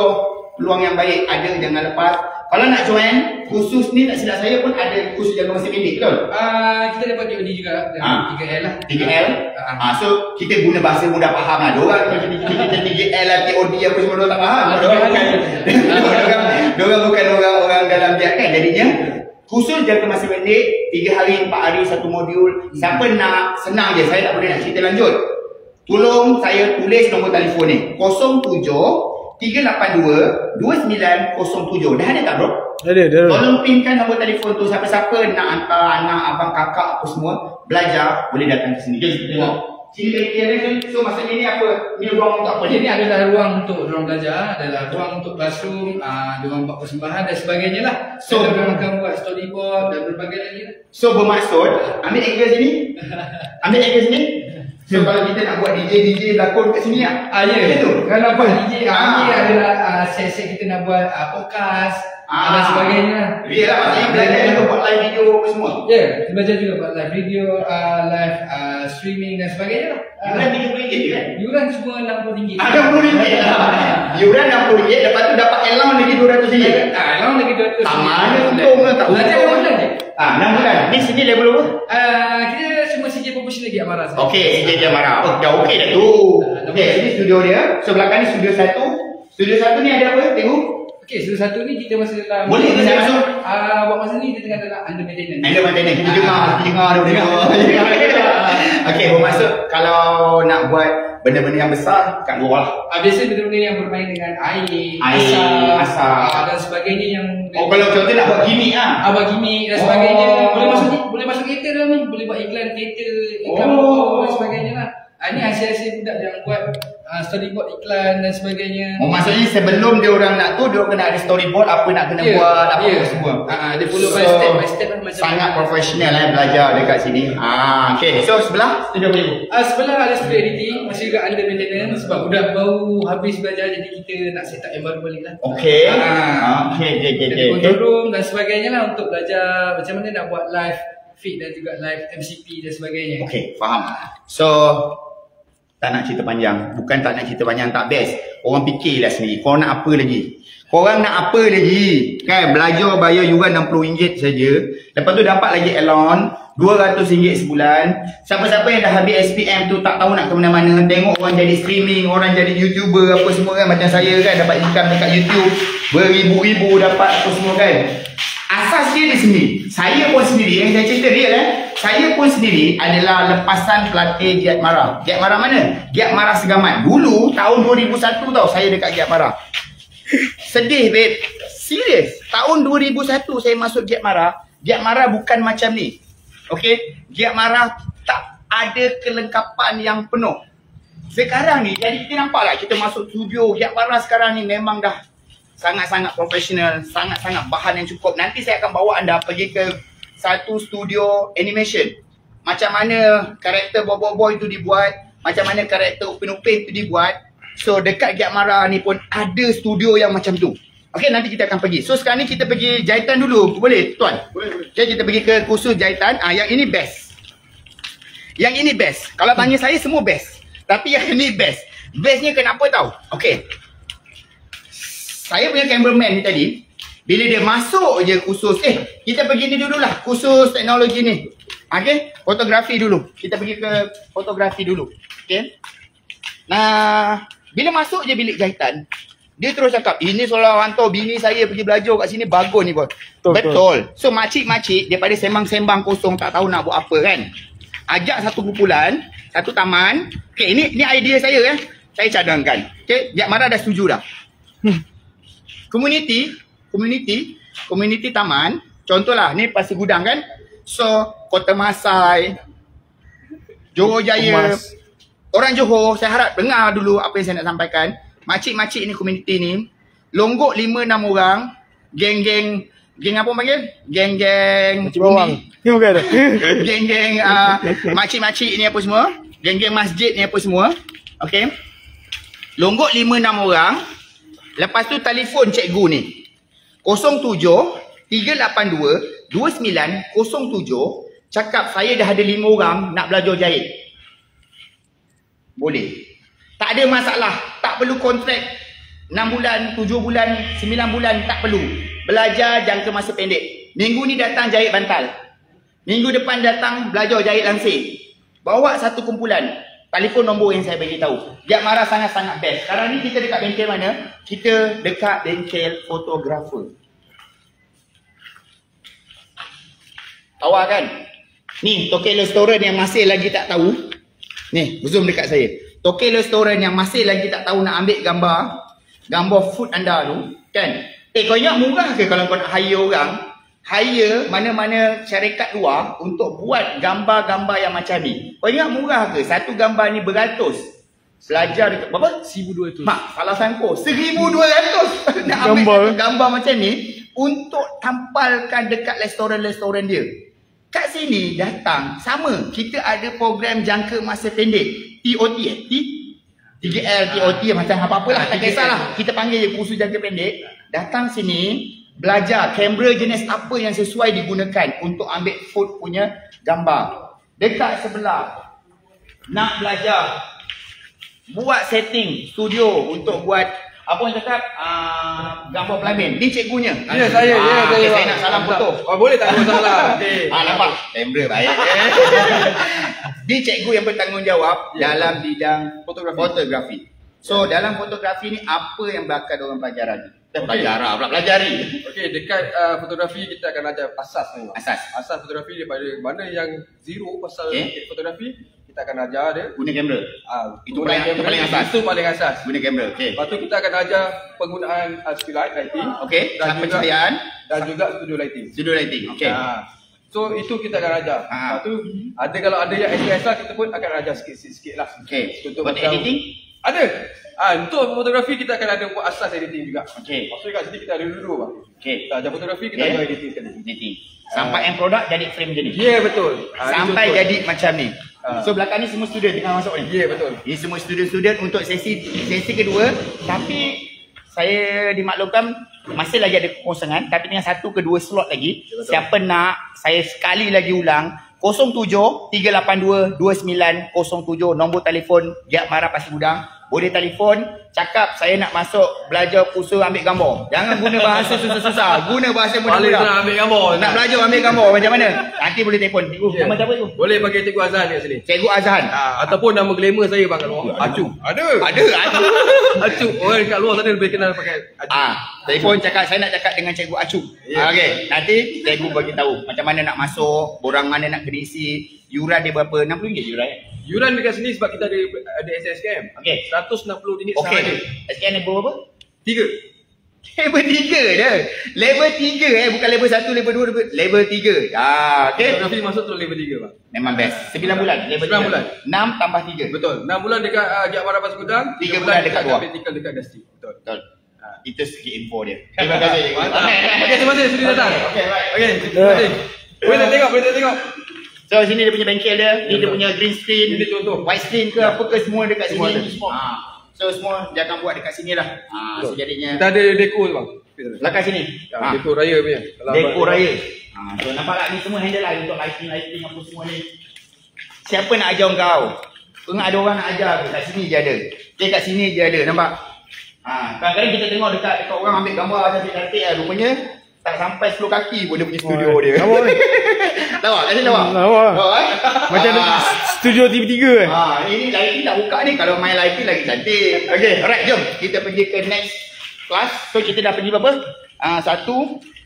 peluang yang baik ada, jangan lepas. Kalau nak join, khusus ni tak silap saya pun ada khusus jaga masa pendek, betul? Kita dapat DOD juga, 3L lah. 3L? So kita guna bahasa mudah faham lah. Diorang macam kita 3L lah, TOD apa semua diorang tak faham. Diorang bukan orang dalam Giat kan. Jadinya khusus jaga masa pendek, 3 hari, 4 hari, 1 modul. Siapa nak, senang je, saya tak boleh nak cerita lanjut. Tolong saya tulis nombor telefon ni 07 382 2907. Dah ada tak bro? Ada. Tolong pinkan nombor telefon tu. Siapa-siapa nak hantar anak, abang, kakak apa semua belajar, boleh datang ke sini. Jom kita tengok. Sini bengkel ni. So maksudnya ni apa? Ni ruang untuk apa? Ini adalah ruang untuk diorang belajar, adalah ruang untuk classroom, diorang buat persembahan dan sebagainya lah. So diorang akan buat storyboard dan berbagai lagi lah. So bermaksud, ambil angle sini. Ambil angle sini. So kalau kita nak buat DJ lakon kat sini lah. Ya. Kalau buat DJ, ini adalah set-set kita nak buat podcast dan sebagainya lah. Ya lah, maksudnya belajar juga buat live video apa semua. Ya, kita belajar juga buat live video, live streaming dan sebagainya lah. Yuran RM30 je kan? Yuran semua RM60. RM60 lah. Yuran RM60, lepas tu dapat allowance lagi RM200 je. Allowance lagi RM200. Tak mana untung lah, tak belajar 6 bulan je. 6 bulan. Ni sini level apa? Kita semua CJ professional Giat Mara. Okey, CJ Mara. Dah okey dah tu. Okey, sini studio dia. So belakang ni studio 1. Studio 1 ni ada apa? Tengok. Okey, studio 1 ni kita masih dalam. Boleh ke saya masuk? Buat masa ni kita tengah dalam under maintenance. Under maintenance. Kita dengar Okey, bermaksud kalau nak buat benda-benda yang besar kat luar lah. Biasa benda-benda yang bermain dengan air, asap dan sebagainya yang kalau contoh nak buat gimmick lah. Buat gimmick dan sebagainya. Boleh masuk kereta dalam ni. Boleh buat iklan kereta, iklan motor dan sebagainya lah. Ini hasil-hasil budak yang buat storyboard iklan dan sebagainya. Maksudnya sebelum dia orang nak tu, dia kena ada storyboard apa nak kena buat, apa semua. Dia follow by step lah macam sangat profesional belajar dekat sini. Okay, so sebelah studio boleh. Sebelah ada studio editing, masih juga under maintenance sebab budak baru habis belajar, jadi kita nak set up yang baru balik lah. Okay. Kita control room dan sebagainya lah untuk belajar macam mana nak buat live feed dan juga live MCP dan sebagainya. Okay, faham. So tak nak cerita panjang. Bukan tak nak cerita panjang, tak best. Orang fikirlah sendiri. Kau nak apa lagi? Korang nak apa lagi? Kan belajar bayar yuran RM60 saja. Lepas tu dapat lagi elon RM200 sebulan. Siapa-siapa yang dah habis SPM tu tak tahu nak ke mana-mana, tengok orang jadi streaming, orang jadi YouTuber apa semua kan, macam saya kan dapat income dekat YouTube beribu-ribu dapat apa semua kan. Asas dia di sini. Saya pun sendiri, yang saya cerita real saya pun sendiri adalah lepasan pelatih Giat Mara. Giat Mara mana? Giat Mara Segamat. Dulu tahun 2001 tau saya dekat Giat Mara. Sedih babe. Serius. Tahun 2001 saya masuk Giat Mara. Giat Mara bukan macam ni. Okey, Giat Mara tak ada kelengkapan yang penuh. Sekarang ni jadi kita nampak lah kita masuk studio Giat Mara sekarang ni memang dah sangat-sangat profesional, sangat-sangat bahan yang cukup. Nanti saya akan bawa anda pergi ke satu studio animation. Macam mana karakter boy-boy tu dibuat, macam mana karakter Upin-Upin tu dibuat. So dekat Giat Mara ni pun ada studio yang macam tu. Okey, nanti kita akan pergi. So sekarang ni kita pergi jahitan dulu. Boleh tuan? Boleh. Okay, kita pergi ke kursus jahitan. Yang ini best. Yang ini best. Kalau tanya saya semua best. Tapi yang ini best. Bestnya kenapa tahu? Okey. Saya punya cameraman ni tadi, bila dia masuk je kursus, kita pergi ni dululah, kursus teknologi ni. Okey, fotografi dulu. Kita pergi ke fotografi dulu. Okey. Nah, bila masuk je bilik jahitan, dia terus cakap, ini soalan hantar bini saya pergi belajar kat sini, bagus ni bos. Betul. So makcik-makcik daripada sembang-sembang kosong tak tahu nak buat apa kan, ajak satu kumpulan, satu taman. Okey, ini idea saya saya cadangkan. Okey, Giat Mara dah setuju dah. Community taman, contohlah ni Pasir Gudang kan. So Kota Masai, Johor Jaya, orang Johor, saya harap dengar dulu apa yang saya nak sampaikan. Makcik-makcik ni, komuniti ni, longgok 5-6 orang, geng-geng apa panggil? Geng-geng Makcik bawang. Ni bukan ada. Geng-geng makcik-makcik ni apa semua, geng-geng masjid ni apa semua. Okey. Longgok 5-6 orang. Lepas tu telefon cikgu ni 07 382 2907, cakap saya dah ada 5 orang nak belajar jahit. Boleh. Tak ada masalah. Tak perlu kontrak 6 bulan, 7 bulan, 9 bulan, tak perlu. Belajar jangka masa pendek. Minggu ni datang jahit bantal, minggu depan datang belajar jahit langsir. Bawa satu kumpulan. Telefon nombor yang saya bagi tahu. Giat Mara sangat-sangat best. Sekarang ni kita dekat bengkel mana? Kita dekat bengkel fotografer. Tahu kan? Ni Tokyo Restoran yang masih lagi tak tahu. Ni, zoom dekat saya. Tokyo Restoran yang masih lagi tak tahu nak ambil gambar food anda tu, kan? Kau ingat murah ke kalau kau nak hire orang? Hire mana-mana syarikat luar untuk buat gambar-gambar yang macam ni. Kau ingat murah ke? Satu gambar ni beratus. Belajar dekat berapa? 1,200. Mak, salah sangko. 1,200 nak ambil gambar macam ni untuk tampalkan dekat restoran-restoran dia. Kat sini datang sama. Kita ada program jangka masa pendek. TOT TGL, TOT macam apa-apalah, tak kisahlah. Kita panggil je kursus jangka pendek. Datang sini belajar kamera jenis apa yang sesuai digunakan untuk ambil food punya gambar. Dekat sebelah nak belajar buat setting studio untuk buat apa yang cakap gambar pelamin. Ni cikgunya. Ya, saya. Saya nak salam foto. Boleh tak ada masalah. Okey. Nampak? Kamera baik. Dia cikgu yang bertanggungjawab dalam bidang fotografi. So dalam fotografi ni apa yang bakal diorang pelajari? Pelajari. Okey, dekat fotografi kita akan ajar asas memang. Asas fotografi daripada mana yang zero pasal fotografi, kita akan ajar dia guna kamera. Itu paling asas. Itu paling asas. Guna kamera. Okey. Lepas tu kita akan ajar penggunaan still lighting. Okey, pencahayaan dan juga studio lighting. Okey. So itu kita akan ajar. Lepas tu kalau ada yang extra kita pun akan ajar sikit-sikit lah. Okey. Untuk editing? Ada. Untuk fotografi kita akan ada buat asas editing juga. Okey. Maksudnya kat sini kita ada dulu bang. Okey. Kita ajar fotografi, kita ajar editing sekali. Sampai end product jadi frame macam ni. Ya, betul. Sampai jadi macam ni. So belakang ni semua student tengah masuk ni. Ya, betul. Ini semua student untuk sesi kedua. Tapi saya dimaklumkan masih lagi ada kekosongan. Tapi dengan 1 ke 2 slot lagi. Ya, siapa nak, saya sekali lagi ulang. 07 382 2907, nombor telefon Giat Mara Pasir Gudang. boleh telefon, cakap saya nak masuk belajar kursus ambil gambar. Jangan guna bahasa susah-susah, guna bahasa Paling mudah-mudah. nak ambil gambar. Nak belajar ambil gambar macam mana? Nanti boleh telefon. Cikgu, nama siapa tu? Boleh pakai Cikgu Azhan kat sini. Cikgu Azhan. Ataupun nama glamour saya bang kat luar. Acu. Ada. Acu. Orang kat luar sana lebih kenal pakai Acu. Telefon cakap saya nak cakap dengan Cikgu Acu. Okey, nanti cikgu bagi tahu macam mana nak masuk, borang mana nak kena isi, yuran dia berapa? RM60 yuran. Yuran dekat sini sebab kita ada SSKM. Okey. 160 ringgit Okey. sehari. SKN level berapa? 3. Level 3 dia. Level 3 bukan level 1, level 2, level 3. Okey. Nafi masuk tu level 3 bang. Memang best. 9 bulan level 9 bulan. 6 tambah 3. Betul. 6 bulan dekat Giat Mara Pasir Gudang, 3 bulan dekat luar. Vertikal dekat Dusty. Betul. Betul. Itu sikit info dia. Terima kasih. Mantap. Okey, terima kasih sudi datang. Okey, baik. Okey, terima kasih. Boleh tengok. So sini dia punya bengkel dia, ni dia punya green screen, Ini contoh. white screen ke apa ke semua dekat Semua sini. ada. So semua dia akan buat dekat sini lah. So jadinya Kita ada deko tu bang. belakang sini. Deko raya punya. Kalau Deko abang- raya. So nampak tak ni semua handle lah untuk lighting apa semua ni. Siapa nak ajar kau? Kau ingat ada orang nak ajar ke? Kat sini je ada. Okay, kat sini je ada, nampak? Kadang-kadang kita tengok dekat orang ambil gambar cantik-cantik lah, rupanya tak sampai 10 kaki pun dia punya studio dia. Lawa ni. Lawa, kat sini lawa. Lawa. Lawa eh? Macam studio TV3 kan? Ini lighting tak buka ni, kalau main lighting lagi cantik. Okay, alright, jom kita pergi ke next class. So kita dah pergi berapa? 1,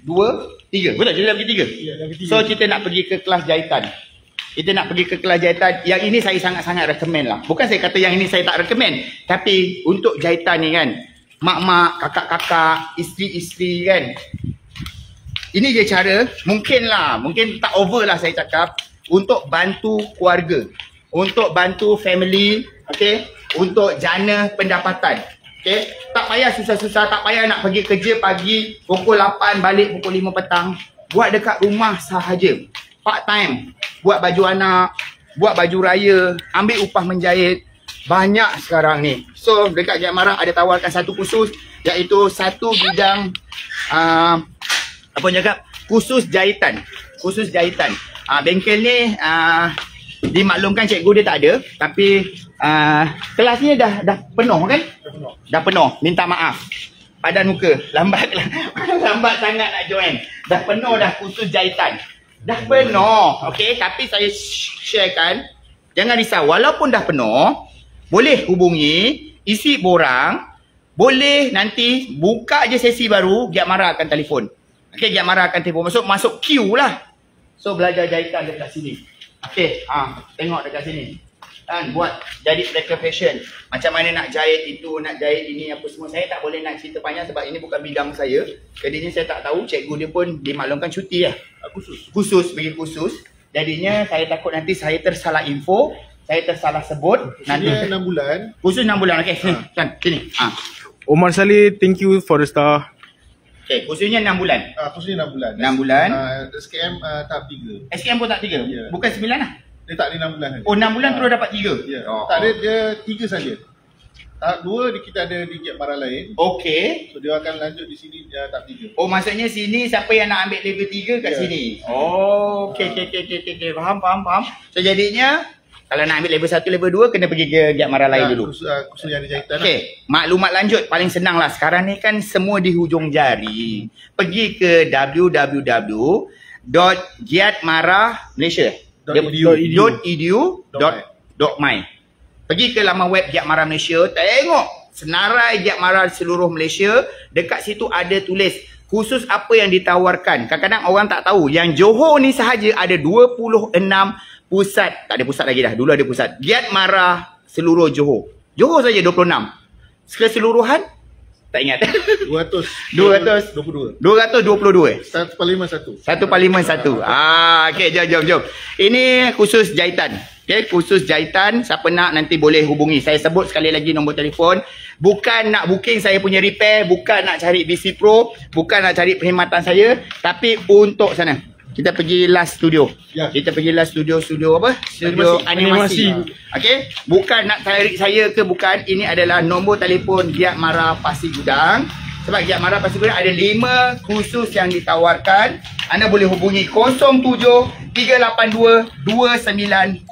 2, 3. Betul, kita dah pergi 3. Ya, dah pergi 3. So kita nak pergi ke kelas jahitan. Kita nak pergi ke kelas jahitan. Yang ini saya sangat-sangat recommend lah. Bukan saya kata yang ini saya tak recommend. Tapi untuk jahitan ni kan, mak-mak, kakak-kakak, isteri-isteri kan, ini je cara, mungkin tak over lah saya cakap, untuk bantu keluarga, untuk bantu family, okay? Untuk jana pendapatan. Okay? Tak payah susah-susah, tak payah nak pergi kerja pagi, pukul 8 balik pukul 5 petang. Buat dekat rumah sahaja. Part time. Buat baju anak, buat baju raya, ambil upah menjahit. Banyak sekarang ni. So dekat Giat Mara ada tawarkan satu kursus, iaitu satu bidang apa orang cakap? Kursus jahitan. Kursus jahitan. Bengkel ni dimaklumkan cikgu dia tak ada, tapi kelas ni dah penuh kan? Dah penuh. Minta maaf. Padan muka. Lambat sangat nak join. Dah penuh dah kursus jahitan. Dah penuh. Okey, tapi saya sharekan, jangan risau, walaupun dah penuh, boleh hubungi, isi borang, boleh nanti buka je sesi baru, Giat Mara akan telefon. Okey, Giat Mara akan telefon. Masuk queue lah. So belajar jahitan dekat sini. Okey, tengok dekat sini. Kan buat jadi striker fashion. Macam mana nak jahit itu, nak jahit ini apa semua. Saya tak boleh nak cerita panjang sebab ini bukan bidang saya. Jadinya saya tak tahu, cikgu dia pun dimaklumkan cuti lah. Khusus bagi khusus. Jadinya saya takut nanti saya tersalah info, saya tersalah sebut. Nanti 6 bulan. khusus 6 bulan. Okey, sini. Kan, sini. Omar Saleh, thank you for the star. Okey, khususnya 6 bulan. Khususnya 6 bulan. 6 bulan. SKM tahap 3. SKM pun tak 3. Ya. Bukan 9 lah. Dia tak ada 6 bulan lagi. Oh, 6 bulan terus dapat 3. Ya. Oh. Tak ada, dia 3 saja. Tahap 2 kita ada di Giat Mara lain. Okey. So dia akan lanjut di sini tahap 3. Oh, maksudnya sini siapa yang nak ambil level 3 kat Ya. sini. Oh, okey. Faham. So jadinya kalau nak ambil level 1, level 2 kena pergi ke Giat Mara lain dulu. Khusus yang ada jahitan. Okey, maklumat lanjut paling senang lah. Sekarang ni kan semua di hujung jari. Pergi ke www.giatmara.malaysia.edu.my. Pergi ke laman web Giat Mara Malaysia, tengok senarai Giat Mara seluruh Malaysia. Dekat situ ada tulis khusus apa yang ditawarkan. Kadang-kadang orang tak tahu yang Johor ni sahaja ada 26 pusat. Tak ada pusat lagi dah, dulu ada pusat. Giat Mara seluruh Johor. Johor saja 26. Keseluruhan tak ingat. 222. 222. Satu parlimen satu. Satu parlimen satu. Okey, jom. Ini khusus jahitan. Okey, khusus jahitan. Siapa nak nanti boleh hubungi. Saya sebut sekali lagi nombor telefon. Bukan nak booking saya punya repair, bukan nak cari BC Pro, bukan nak cari perkhidmatan saya, tapi untuk sana. Kita pergi last studio. Ya. Kita pergi last studio apa? Studio animasi. Okey, bukan nak cari saya ke, bukan. Ini adalah nombor telefon Giat Mara Pasir Gudang. Sebab Giat Mara Pasir Gudang ada 5 khusus yang ditawarkan. Anda boleh hubungi 07 382 2907.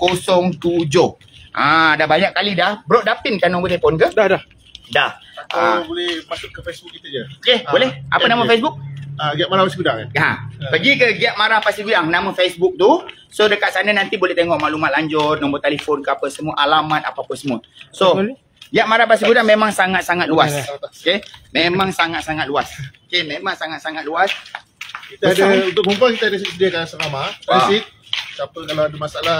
Dah banyak kali dah. Bro dah pin kan nombor telefon ke? Dah. Dah. Atau boleh masuk ke Facebook kita je. Okey, boleh. Apa nama Facebook? Giat Marah Pasir Gudang kan? Pergi ke Giat Marah Pasir Gudang, nama Facebook tu. So dekat sana nanti boleh tengok maklumat lanjut, nombor telefon ke apa semua, alamat apa-apa semua. So Giat Marah Pasir Gudang memang sangat-sangat luas. Okey, memang sangat-sangat luas. Okey, memang sangat-sangat luas. Kita ada untuk perempuan kita ada sediakan asrama, transit. Siapa kalau ada masalah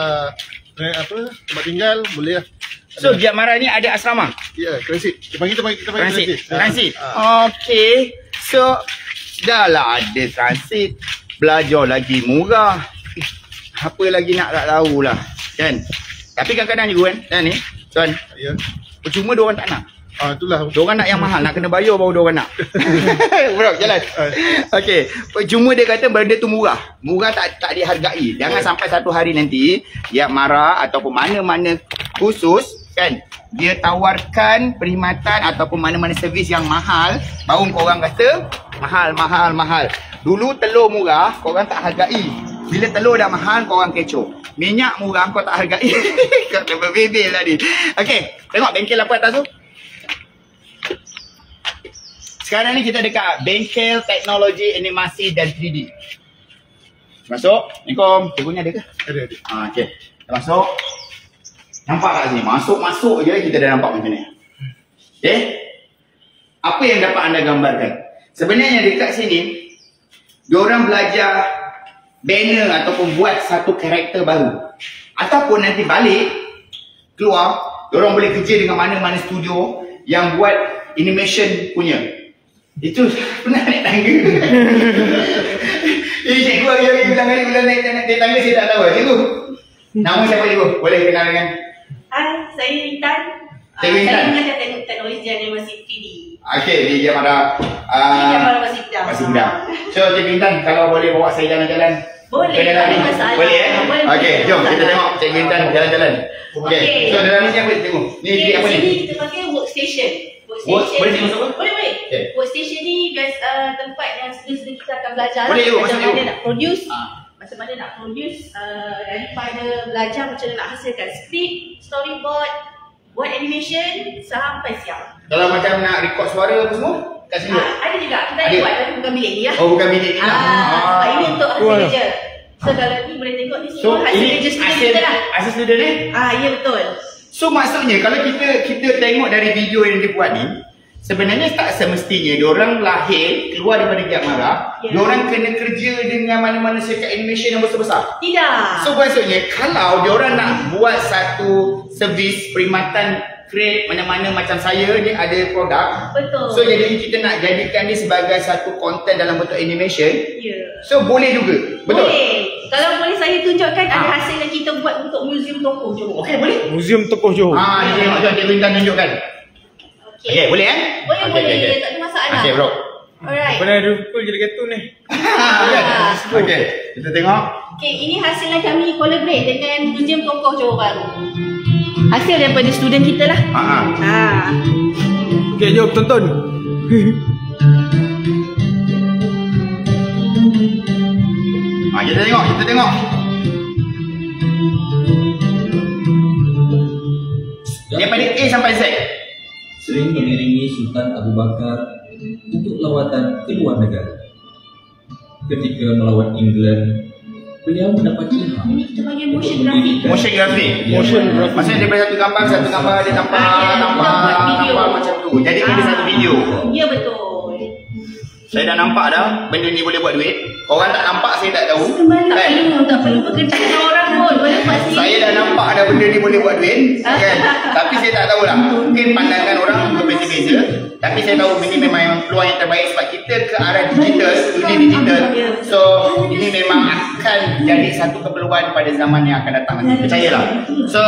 tempat tinggal boleh lah. So Giat Marah ni ada asrama? Ya, transit. Kita panggil transit. Transit. Okey. So dah lah ada transit, belajar lagi murah. Apa lagi nak tak tahulah kan. Tapi kadang-kadang juga kan ni tuan, Ya. percuma diorang tak nak. Itulah. Diorang nak yang mahal, nak kena bayar baru diorang nak. Bro, jalan. Okey, percuma dia kata benda tu murah. Murah tak dihargai. Jangan sampai satu hari nanti Giat Marah ataupun mana-mana khusus kan, dia tawarkan perkhidmatan ataupun mana-mana servis yang mahal, baru korang kata mahal. Dulu telur murah, korang tak hargai. Bila telur dah mahal, korang kecoh. Minyak murah, kau tak hargai. Kau dah berbebel tadi. Okey, tengok bengkel apa atas tu. Sekarang ni kita dekat bengkel teknologi animasi dan 3D. Masuk. Assalamualaikum. Cikgunya ada ke? Ada. Okey. Kita masuk. Nampak kat sini? Masuk je kita dah nampak macam ni. Okey. Apa yang dapat anda gambarkan? Sebenarnya dekat sini, diorang belajar banner ataupun buat satu karakter baru. Ataupun nanti balik, keluar, diorang boleh kerja dengan mana-mana studio yang buat animation punya. Itu pernah naik tangga. Ini cikgu lagi bilang kali bila naik tangga saya tak tahu. Cikgu, nama siapa cikgu? Boleh kenal dengan? Hai, saya Intan. Cikgu Intan. Saya mengajar teknologi animasi 3D. Okey, di Giat Marah Giat Marah Pasir Gudang. Pasir Gudang. So Cikgu Intan, kalau boleh bawa saya jalan-jalan. Boleh, ke dalam tak ada ni? masalah. Boleh Boleh, Okey, boleh, jom tak kita ada tengok Cikgu Intan jalan-jalan. Okey. So dalam ni apa cikgu? Ni Okay, apa ni? sini kita pakai workstation. Boleh cikgu masuk? Boleh. Okay. Workstation ni biasa tempat yang student kita akan belajar Boleh, lah, masuk macam mana cikgu. nak produce. Macam mana nak produce daripada belajar macam mana nak hasilkan script, storyboard, buat animation sampai siap. Kalau macam nak record suara apa semua? Kat sini. Ada juga, kita ada Ada. buat tapi bukan bilik ni lah. Oh, bukan bilik ni lah. Sebab ini untuk hasil Wah. kerja. So kalau ni boleh tengok ni So semua hasil ini kerja student hasil kita lah. hasil student ni. Ya betul. So maksudnya kalau kita tengok dari video yang dia buat ni, sebenarnya tak semestinya diorang lahir keluar daripada Giat Marah, Ya. diorang kena kerja dengan mana-mana syarikat animation yang besar-besar. Tidak. So maksudnya kalau diorang nak buat satu servis perkhidmatan create mana-mana macam saya ni ada produk. Betul. So jadi kita nak jadikan dia sebagai satu konten dalam bentuk animation. Ya. So boleh juga. Betul. Boleh. Kalau boleh saya tunjukkan ada hasil yang kita buat untuk museum tokoh Johor. Okey, boleh? Museum Tokoh Johor. Ni tengok jom Cikgu Intan tunjukkan. Okey, boleh kan? Boleh, Okey, boleh. okey, okey. Tak ada masalah. Okey, bro. Alright. Pernah ada pukul jadi kartun ni. Okey, kita tengok. Okey, ini hasil yang kami collaborate dengan Museum Tokoh Johor Bahru. Hasil daripada student kita lah. Okey, jom tonton. Kita tengok. Daripada A sampai Z. Sering mengiringi Sultan Abu Bakar untuk lawatan ke luar negara. Ketika melawat England, beliau mendapat ilham. Ini kita panggil motion graphic. Motion graphic. Maksudnya daripada satu gambar dia nampak macam tu. Jadi ada satu video. Ya betul. Saya dah nampak dah benda ni boleh buat duit. Korang tak nampak saya tak tahu. Sebenarnya tak perlu bekerja dengan orang pun. Boleh buat sendiri. Saya dah nampak dah benda ni boleh buat duit kan. Tapi saya tak tahulah. Mungkin pandangan orang berbeza-beza. Tapi saya tahu ini memang peluang yang terbaik sebab kita ke arah digital, dunia digital. So ini memang akan jadi satu keperluan pada zaman yang akan datang nanti. Percayalah. So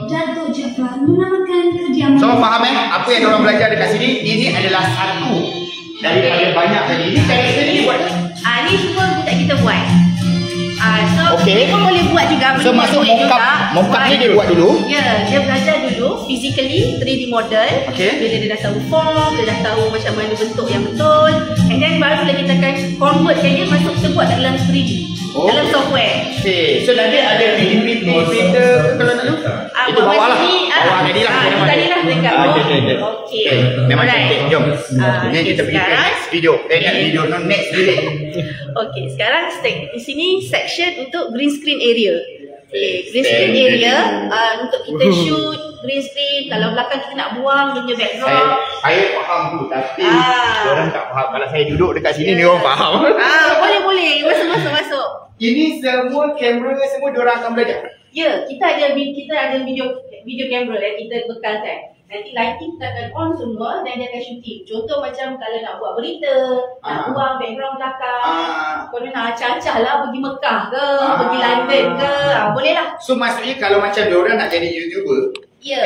Datuk Jaafar menamakan kediaman. so faham apa yang orang belajar dekat sini? Ini adalah satu daripada banyak tadi. Ini karakter ni buat. Ni semua budak kita buat. So Okey. kita pun boleh buat juga. So maksud mockup ni dia buat dulu. Ya, dia belajar dulu physically 3D model. Okey. Bila dia dah tahu form, dia dah tahu macam mana bentuk yang betul, and then baru kita akan convertkan dia masuk kita buat dalam 3D. dalam software. Okay. So nanti ada filter kalau nak tu? Itu bawah lah. Bawah tadi lah. Tadilah dekat bawah. Okey. Memang Alright. cantik. Jom. Ni Okay, kita pergi ke sekarang. next video. Video next video. Okey, sekarang di sini section untuk green screen area. Okay, green screen area untuk kita shoot green screen. Kalau belakang kita nak buang dia punya backdrop. Saya faham tu, tapi orang tak faham. Kalau saya duduk dekat sini, dia orang faham. Boleh. Masuk. Ini semua kamera semua diorang akan belajar. Ya, kita ada video kamera yang kita bekalkan. Nanti lighting kita akan on semua dan dia akan shooting. Contoh macam kalau nak buat berita, nak buang background belakang. Kalau nak acah-acah lah pergi Mekah ke, pergi London ke, boleh lah. So maksudnya kalau macam diorang nak jadi YouTuber, Ya.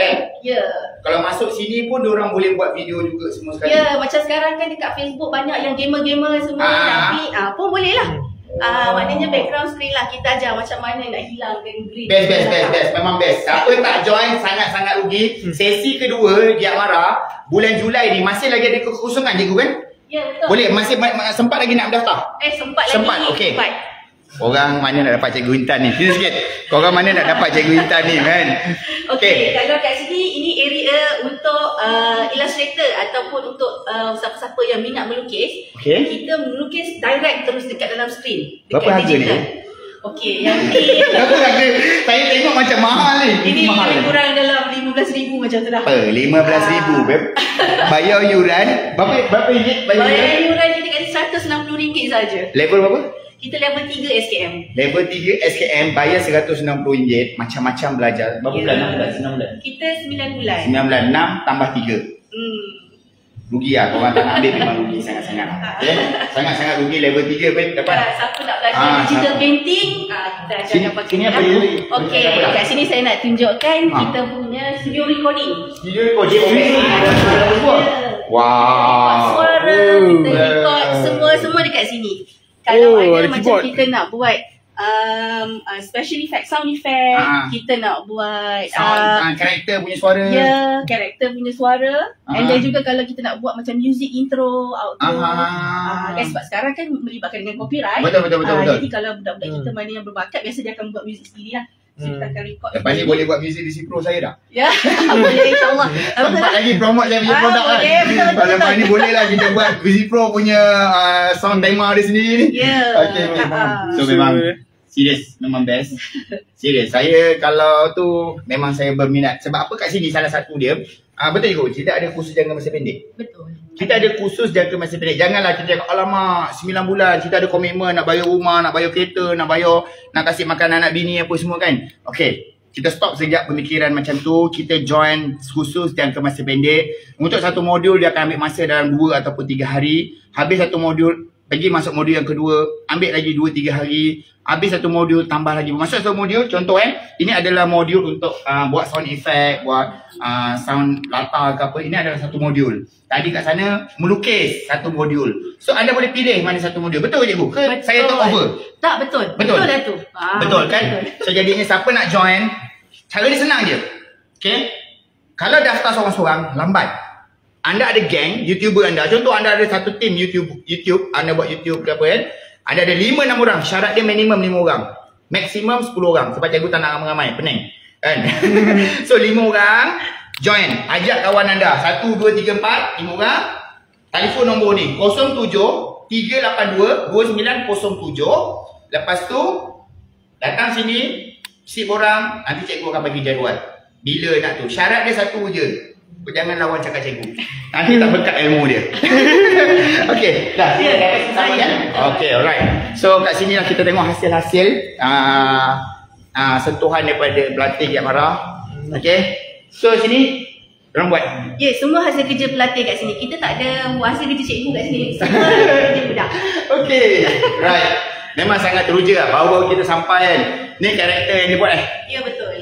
kalau masuk sini pun diorang boleh buat video juga semua sekali. Ya, macam sekarang kan dekat Facebook banyak yang gamer-gamer semua tapi pun boleh lah. Maknanya background screen lah kita ajar macam mana nak hilangkan green. Best. Memang best. Siapa tak join sangat-sangat rugi. Sesi kedua Giat Mara bulan Julai ni masih lagi ada kekosongan cikgu kan? Ya, betul. Boleh, masih sempat lagi nak berdaftar? Sempat. Okey. Orang mana nak dapat Cikgu Intan ni? Cerita sikit. Korang mana nak dapat Cikgu Intan ni kan? Okey, kalau kat sini ini area untuk illustrator ataupun untuk siapa-siapa yang minat melukis. Okey. Kita melukis direct terus dekat dalam skrin. Berapa harga ni? Okey, yang ni Berapa harga? Saya tengok macam mahal ni. ini mahal. lebih kurang dalam 15,000 macam tu dah. RM15,000 beb. Bayar yuran. Berapa ringgit bayar yuran? Bayar yuran kita kat RM160 saja. Level berapa? Kita level 3 SKM. Level 3 SKM bayar RM160. Macam-macam belajar. Berapa Ya. bulan? 6 bulan? Kita 9 bulan. 9 bulan. 6 tambah 3. Rugi lah. Korang tak nak ambil memang rugi sangat-sangat. Okay? Sangat-sangat rugi level 3 pun dapat. Siapa nak belajar digital painting, kita ajarkan pakai Sini ni apa lah. dia? Okey, kat sini saya nak tunjukkan kita punya studio recording. Video recording. Wow. Suara, kita record semua dekat sini. Kalau ada ada macam keyboard. kita nak buat special effect, sound effect, kita nak buat Karakter punya suara. ya, karakter punya suara. And then juga kalau kita nak buat macam music intro, outro. Kan sebab sekarang kan melibatkan dengan copyright. Betul. Jadi kalau budak-budak kita mana yang berbakat, biasa dia akan buat music sendiri lah. So kita akan record. Lepas ni boleh buat music di Cipro saya dah. Ya, boleh insyaAllah. Sempat lagi promote saya punya produk kan. boleh, betul. Lepas ni boleh lah kita buat Cipro punya sound tema dia sendiri ni. Ya. Okay. So memang serius, memang best. Serius. Saya kalau tu memang saya berminat. Sebab apa kat sini salah satu dia. Betul Ibu, kita ada kursus jangka masa pendek. Betul. Kita ada kursus jangka masa pendek. Janganlah kita cakap, alamak 9 bulan kita ada komitmen nak bayar rumah, nak bayar kereta, nak kasih makan anak bini apa semua kan. Okay, kita stop sekejap pemikiran macam tu. Kita join khusus jangka masa pendek. Untuk satu modul dia akan ambil masa dalam 2 ataupun 3 hari. Habis satu modul, pergi masuk modul yang kedua, ambil lagi 2-3 hari. Habis satu modul, tambah lagi. Masuk satu modul, contoh ini adalah modul untuk buat sound effect, buat sound latar ke apa. Ini adalah satu modul. Tadi kat sana melukis satu modul. So anda boleh pilih mana satu modul. Betul cikgu? Ke Betul. saya take over? Tak, betul. Betul. Betul dah tu. Betul kan? So jadinya siapa nak join, cara dia senang je. Okay? Kalau daftar seorang-seorang, lambat. Anda ada geng, YouTuber anda. Contoh anda ada satu tim YouTube, anda buat YouTube ke apa kan. Anda ada 5-6 orang. Syarat dia minimum 5 orang. Maksimum 10 orang. Sebab cikgu tak nak ramai-ramai. Pening. Kan? So 5 orang. Join. Ajak kawan anda. 1, 2, 3, 4. 5 orang. Telefon nombor ni. 07-382-2907. Lepas tu, datang sini. Sip orang. Nanti cikgu akan bagi jadual. Bila nak tu. Syarat dia satu je. Jangan lawan cakap cikgu. Nanti tak berkat ilmu dia. Okay, dah. Sama kan? Okay, alright. So kat sini lah kita tengok hasil-hasil sentuhan daripada pelatih Giat Mara. Okay. So sini orang buat. Ya, semua hasil kerja pelatih kat sini. Kita tak ada hasil kerja cikgu kat sini. Semua kerja budak. Okay, right. Memang sangat teruja lah. Baru-baru kita sampai kan. Ni karakter yang dia buat Ya, betul.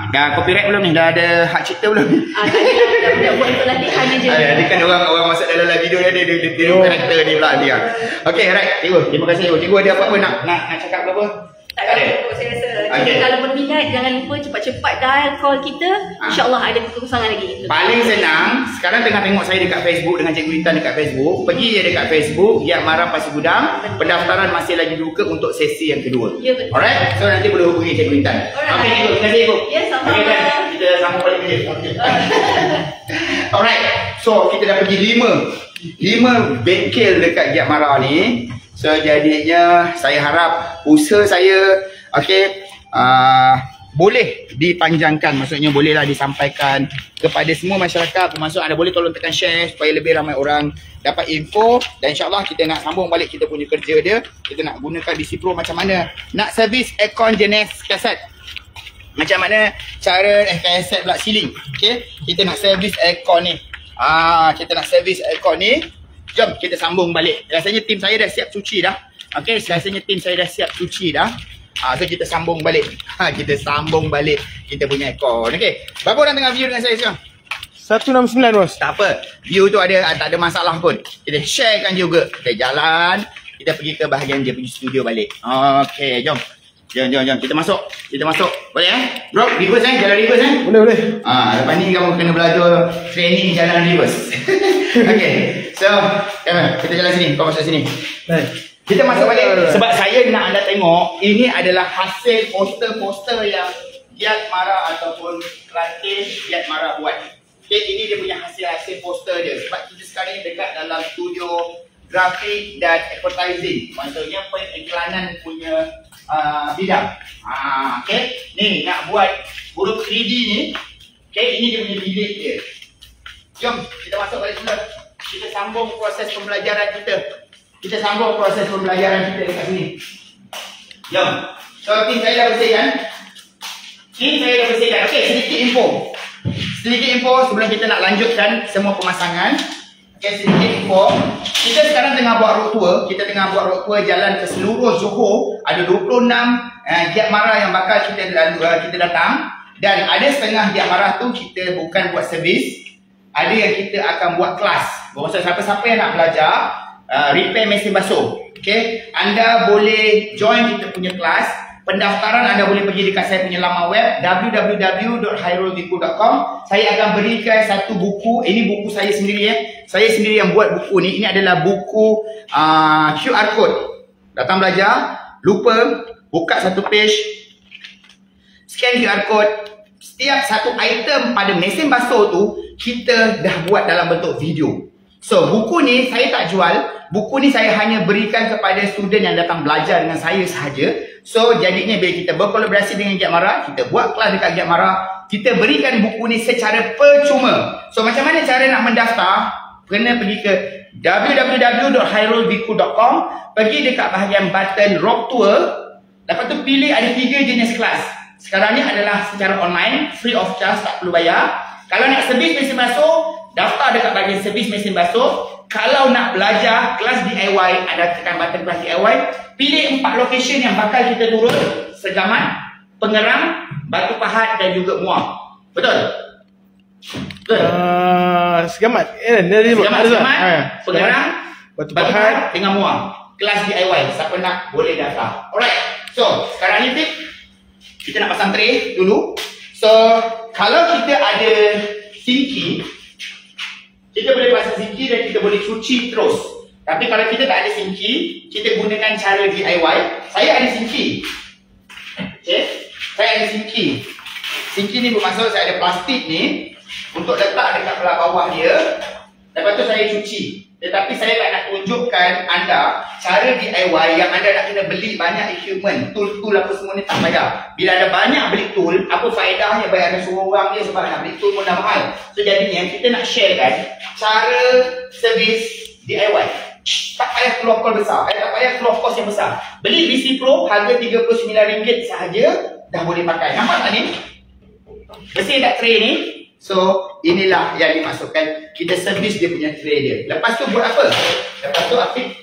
Dah copyright belum ni? Dah ada hak cipta belum? Tak ada budak buat untuk latihan je. Dia kan orang masuk dalam live video dia tiru karakter ni pula dia. Okay, right. Cikgu, terima kasih cikgu. Cikgu ada apa-apa nak cakap ke apa? Tak ada untuk saya rasa. Jadi kalau berminat jangan lupa cepat-cepat dial call kita. InsyaAllah ada kekosongan lagi. Paling senang, sekarang tengah tengok saya dekat Facebook dengan Cikgu Intan dekat Facebook. Pergi je dekat Facebook, Giat Mara Pasir Gudang. Pendaftaran masih lagi buka untuk sesi yang kedua. Ya, betul. Alright, so nanti boleh hubungi Cikgu Intan. Alright. Okay, Cikgu. Terima kasih, Cikgu. Ya, sama-sama. Okay, kan? Kita sambung balik kerja. Okay. Alright, so kita dah pergi 5 bengkel dekat Giat Mara ni. So jadinya saya harap usaha saya boleh dipanjangkan, maksudnya bolehlah disampaikan kepada semua masyarakat, termasuk anda boleh tolong tekan share supaya lebih ramai orang dapat info. Dan insyaAllah kita nak sambung balik kita punya kerja dia. Kita nak gunakan BC Pro macam mana nak servis aircon jenis kaset, macam mana cara kaset pula ceiling. Okay, kita nak servis aircon ni. Kita nak servis aircon ni. Jom kita sambung balik. Rasanya tim saya dah siap cuci dah. Okay, rasanya tim saya dah siap cuci dah. So kita sambung balik. Kita sambung balik kita punya aircon. Okay, berapa orang tengah view dengan saya sekarang? 169 bos. Tak apa, view tu tak ada masalah pun. Kita sharekan juga. Kita jalan, kita pergi ke bahagian dia pergi studio balik. Okay, jom. Jom. Kita masuk. Boleh Bro, reverse jalan reverse Boleh. Lepas ni kamu kena belajar training jalan reverse. Okay, so kita jalan sini, kau masuk sini. Kita masuk balik sebab saya nak anda tengok ini adalah hasil poster-poster yang Giat Mara ataupun Rantin Giat Mara buat. Okay, ini dia punya hasil-hasil poster dia. Sebab kita sekarang ni dekat dalam studio grafik dan advertising, maksudnya pengiklanan punya bidang. Okay, ni nak buat huruf 3D ni. Okay, ini dia punya bilik dia. Jom kita masuk balik dulu. Kita sambung proses pembelajaran kita. Kita dekat sini. Jom. So tim saya dah bersihkan. Okay, sedikit info sebelum kita nak lanjutkan semua pemasangan. Okay, sedikit info. Kita sekarang tengah buat road tour. Jalan ke seluruh Johor. Ada 26 Giat Mara yang bakal kita datang. Dan ada setengah Giat Mara tu kita bukan buat servis. Ada yang kita akan buat kelas. Maksud siapa-siapa yang nak belajar repair mesin basuh. Okay, anda boleh join kita punya kelas. Pendaftaran anda boleh pergi dekat saya punya laman web www.hairulviku.com. Saya akan berikan satu buku. Ini buku saya sendiri Saya sendiri yang buat buku ni. Ini adalah buku QR code. Datang belajar, lupa buka satu page, scan QR code. Setiap satu item pada mesin basuh tu kita dah buat dalam bentuk video. So buku ni saya tak jual. Buku ni saya hanya berikan kepada student yang datang belajar dengan saya sahaja. So jadinya bila kita berkolaborasi dengan Giat Mara, kita buat kelas dekat Giat Mara, kita berikan buku ni secara percuma. So macam mana cara nak mendaftar? Kena pergi ke www.hairulviku.com, pergi dekat bahagian button Rock Tour. Lepas tu pilih ada 3 jenis kelas. Sekarang ni adalah secara online, free of charge, tak perlu bayar. Kalau nak servis mesin basuh, daftar dekat bahagian servis mesin basuh. Kalau nak belajar kelas DIY, ada tekan button kelas DIY. Pilih 4 location yang bakal kita turun: Segamat, Pengerang, Batu Pahat dan juga Muar. Betul? Segamat. Segamat, Pengerang, Batu Pahat dengan Muar. Kelas DIY. Siapa nak boleh daftar. Alright. So, sekarang ni kita nak pasang tray dulu. So, kalau kita ada sinki, kita boleh pasang sinki dan kita boleh cuci terus. Tapi kalau kita tak ada sinki, kita gunakan cara DIY. Saya ada sinki. Okay, saya ada sinki. Sinki ni bermaksud saya ada plastik ni untuk letak dekat belah bawah dia. Lepas tu saya cuci. Tetapi saya tak nak tunjukkan anda cara DIY yang anda nak kena beli banyak equipment, tool-tool apa semua ni tak payah. Bila ada banyak beli tool, apa faedahnya bayar ada suruh orang dia sebab nak beli tool pun dah mahal. So jadinya kita nak sharekan cara servis DIY. Tak payah keluar kos besar, tak payah keluar kos yang besar. Beli BC Pro harga RM39 sahaja dah boleh pakai. Nampak tak ni? Bersih tak tray ni? So inilah yang dimasukkan, kita servis dia punya tray dia. Lepas tu buat apa? Lepas tu Afiq,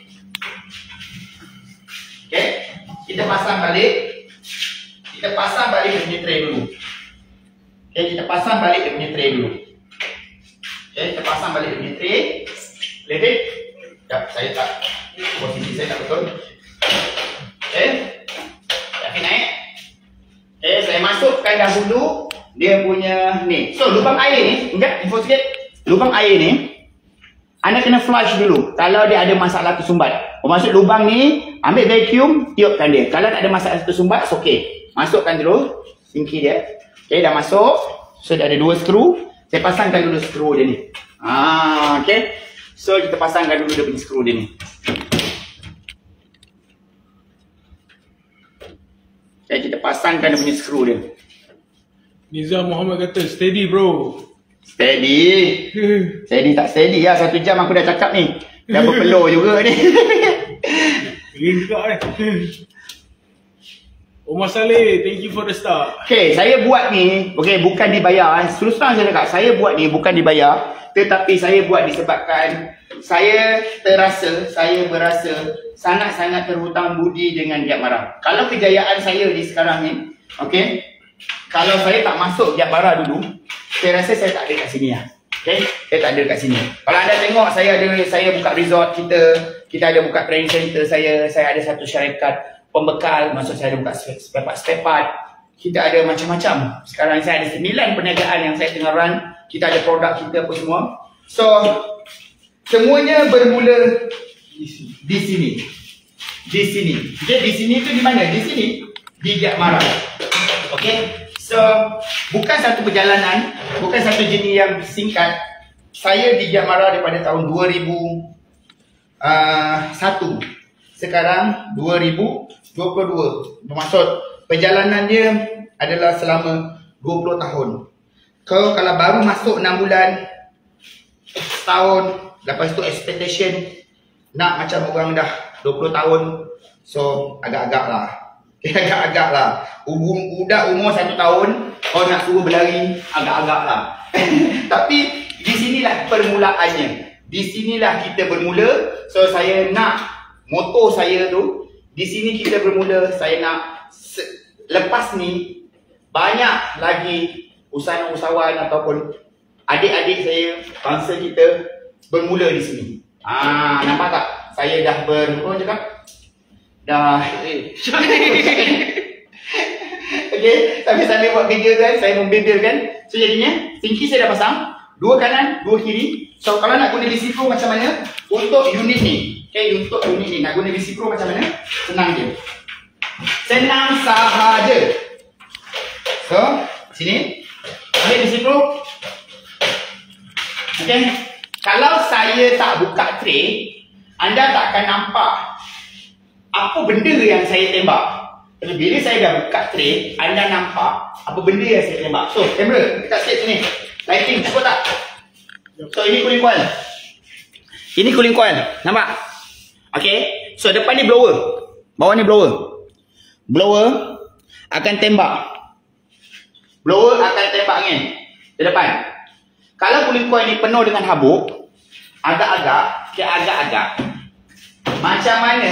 okay, kita pasang balik. Kita pasang balik dia punya tray dulu. Okay, kita pasang balik dia punya tray dulu. Okay, kita pasang balik dia punya tray. Boleh? Sekejap, saya tak, posisi saya tak betul. Okay, Afiq naik. pasangkan dahulu dia punya ni. So lubang air ni, ingat info sikit. Lubang air ni anda kena flush dulu kalau dia ada masalah tersumbat. Maksud lubang ni, ambil vacuum, tiupkan dia. Kalau tak ada masalah tersumbat, okey. Masukkan dulu sinki dia. Okey, dah masuk. So dia ada 2 skru. Saya pasangkan dulu skru dia ni. Okey. So kita pasangkan dulu dia punya skru dia ni. Okay, kita pasangkan dia punya skru dia. Nizam Muhammad kata, steady bro. Steady. Steady tak steady lah. 1 jam aku dah cakap ni. Dah berpeluh juga ni. Ring juga Omar Saleh, thank you for the start. Okay, saya buat ni, okay, bukan dibayar. Terus terang saya cakap, saya buat ni bukan dibayar. Tetapi saya buat disebabkan saya berasa sangat-sangat terhutang budi dengan Giat Mara. Kalau kejayaan saya di sekarang ni, okay, kalau saya tak masuk Giat Mara dulu, saya rasa saya tak ada kat sini lah. Okay, saya tak ada kat sini. Kalau anda tengok saya buka resort kita ada buka training center saya ada satu syarikat pembekal, maksud saya ada buka spare part. Kita ada macam-macam. Sekarang saya ada 9 perniagaan yang saya tengah run. Kita ada produk kita apa semua. So, semuanya bermula di sini. Di sini. Okay, di sini tu di mana? Di sini. Di Giat Mara. Okay. So, bukan satu perjalanan, bukan satu jenis yang singkat. Saya di Giat Mara daripada tahun 2001. Sekarang 2022. Bermaksud perjalanan dia adalah selama 20 tahun. Kalau baru masuk 6 bulan, setahun, lepas tu expectation nak macam orang dah 20 tahun. So agak-agak lah. Agak-agak lah. Budak umur 1 tahun, kau nak suruh berlari, agak-agak lah. Tapi di sinilah permulaannya. Di sinilah kita bermula. So saya nak moto saya tu, di sini kita bermula. Saya nak lepas ni banyak lagi usahawan ataupun adik-adik saya, bangsa kita bermula di sini. Nampak tak? Saya dah orang cakap dah okay, sambil-sambil buat kerja kan, saya membebel kan. So jadinya sinki saya dah pasang 2 kanan, 2 kiri. So kalau nak guna DC Pro macam mana untuk unit ni, okay, untuk unit ni nak guna DC Pro macam mana? Senang je. Senang sahaja. So sini ambil DC Pro. Okay. Kalau saya tak buka tray, anda tak akan nampak apa benda yang saya tembak. Tapi bila saya dah buka tray, anda nampak apa benda yang saya tembak. So, kamera, dekat sikit sini. Lighting, cukup tak? So, ini cooling coil. Ini cooling coil. Nampak? Okay. So, depan ni blower. Bawah ni blower. Blower akan tembak. Blower akan tembak angin ke depan. Kalau cooling coil ni penuh dengan habuk, agak-agak macam mana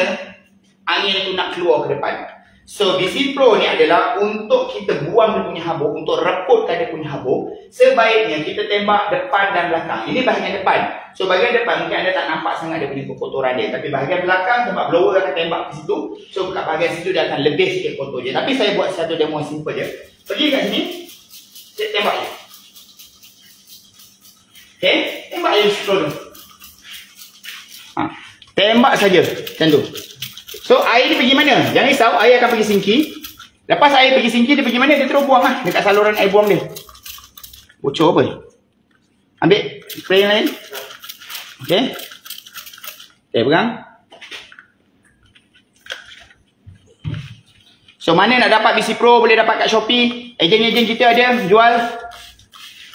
angin tu nak keluar ke depan. So DC Pro ni adalah untuk kita buang dia punya habuk, untuk reputkan dia punya habuk. Sebaiknya kita tembak depan dan belakang. Ini bahagian depan. So bahagian depan mungkin anda tak nampak sangat dia punya kotoran dia. Tapi bahagian belakang sebab blower akan tembak ke situ. So kat bahagian situ dia akan lebih sikit kotor je. Tapi saya buat satu demo yang simple je. Pergi kat sini, saya tembak je. Okay, tembak je scroll tu. Tembak saja macam tu. So air ni pergi mana? Jangan risau, air akan pergi sinki. Lepas air pergi sinki, dia pergi mana? Dia terus buang lah dekat saluran air buang dia. Bocor apa? Ambil spray yang lain. Okay. Okay, pegang. So mana nak dapat BC Pro, boleh dapat kat Shopee. Ejen-ejen kita ada jual.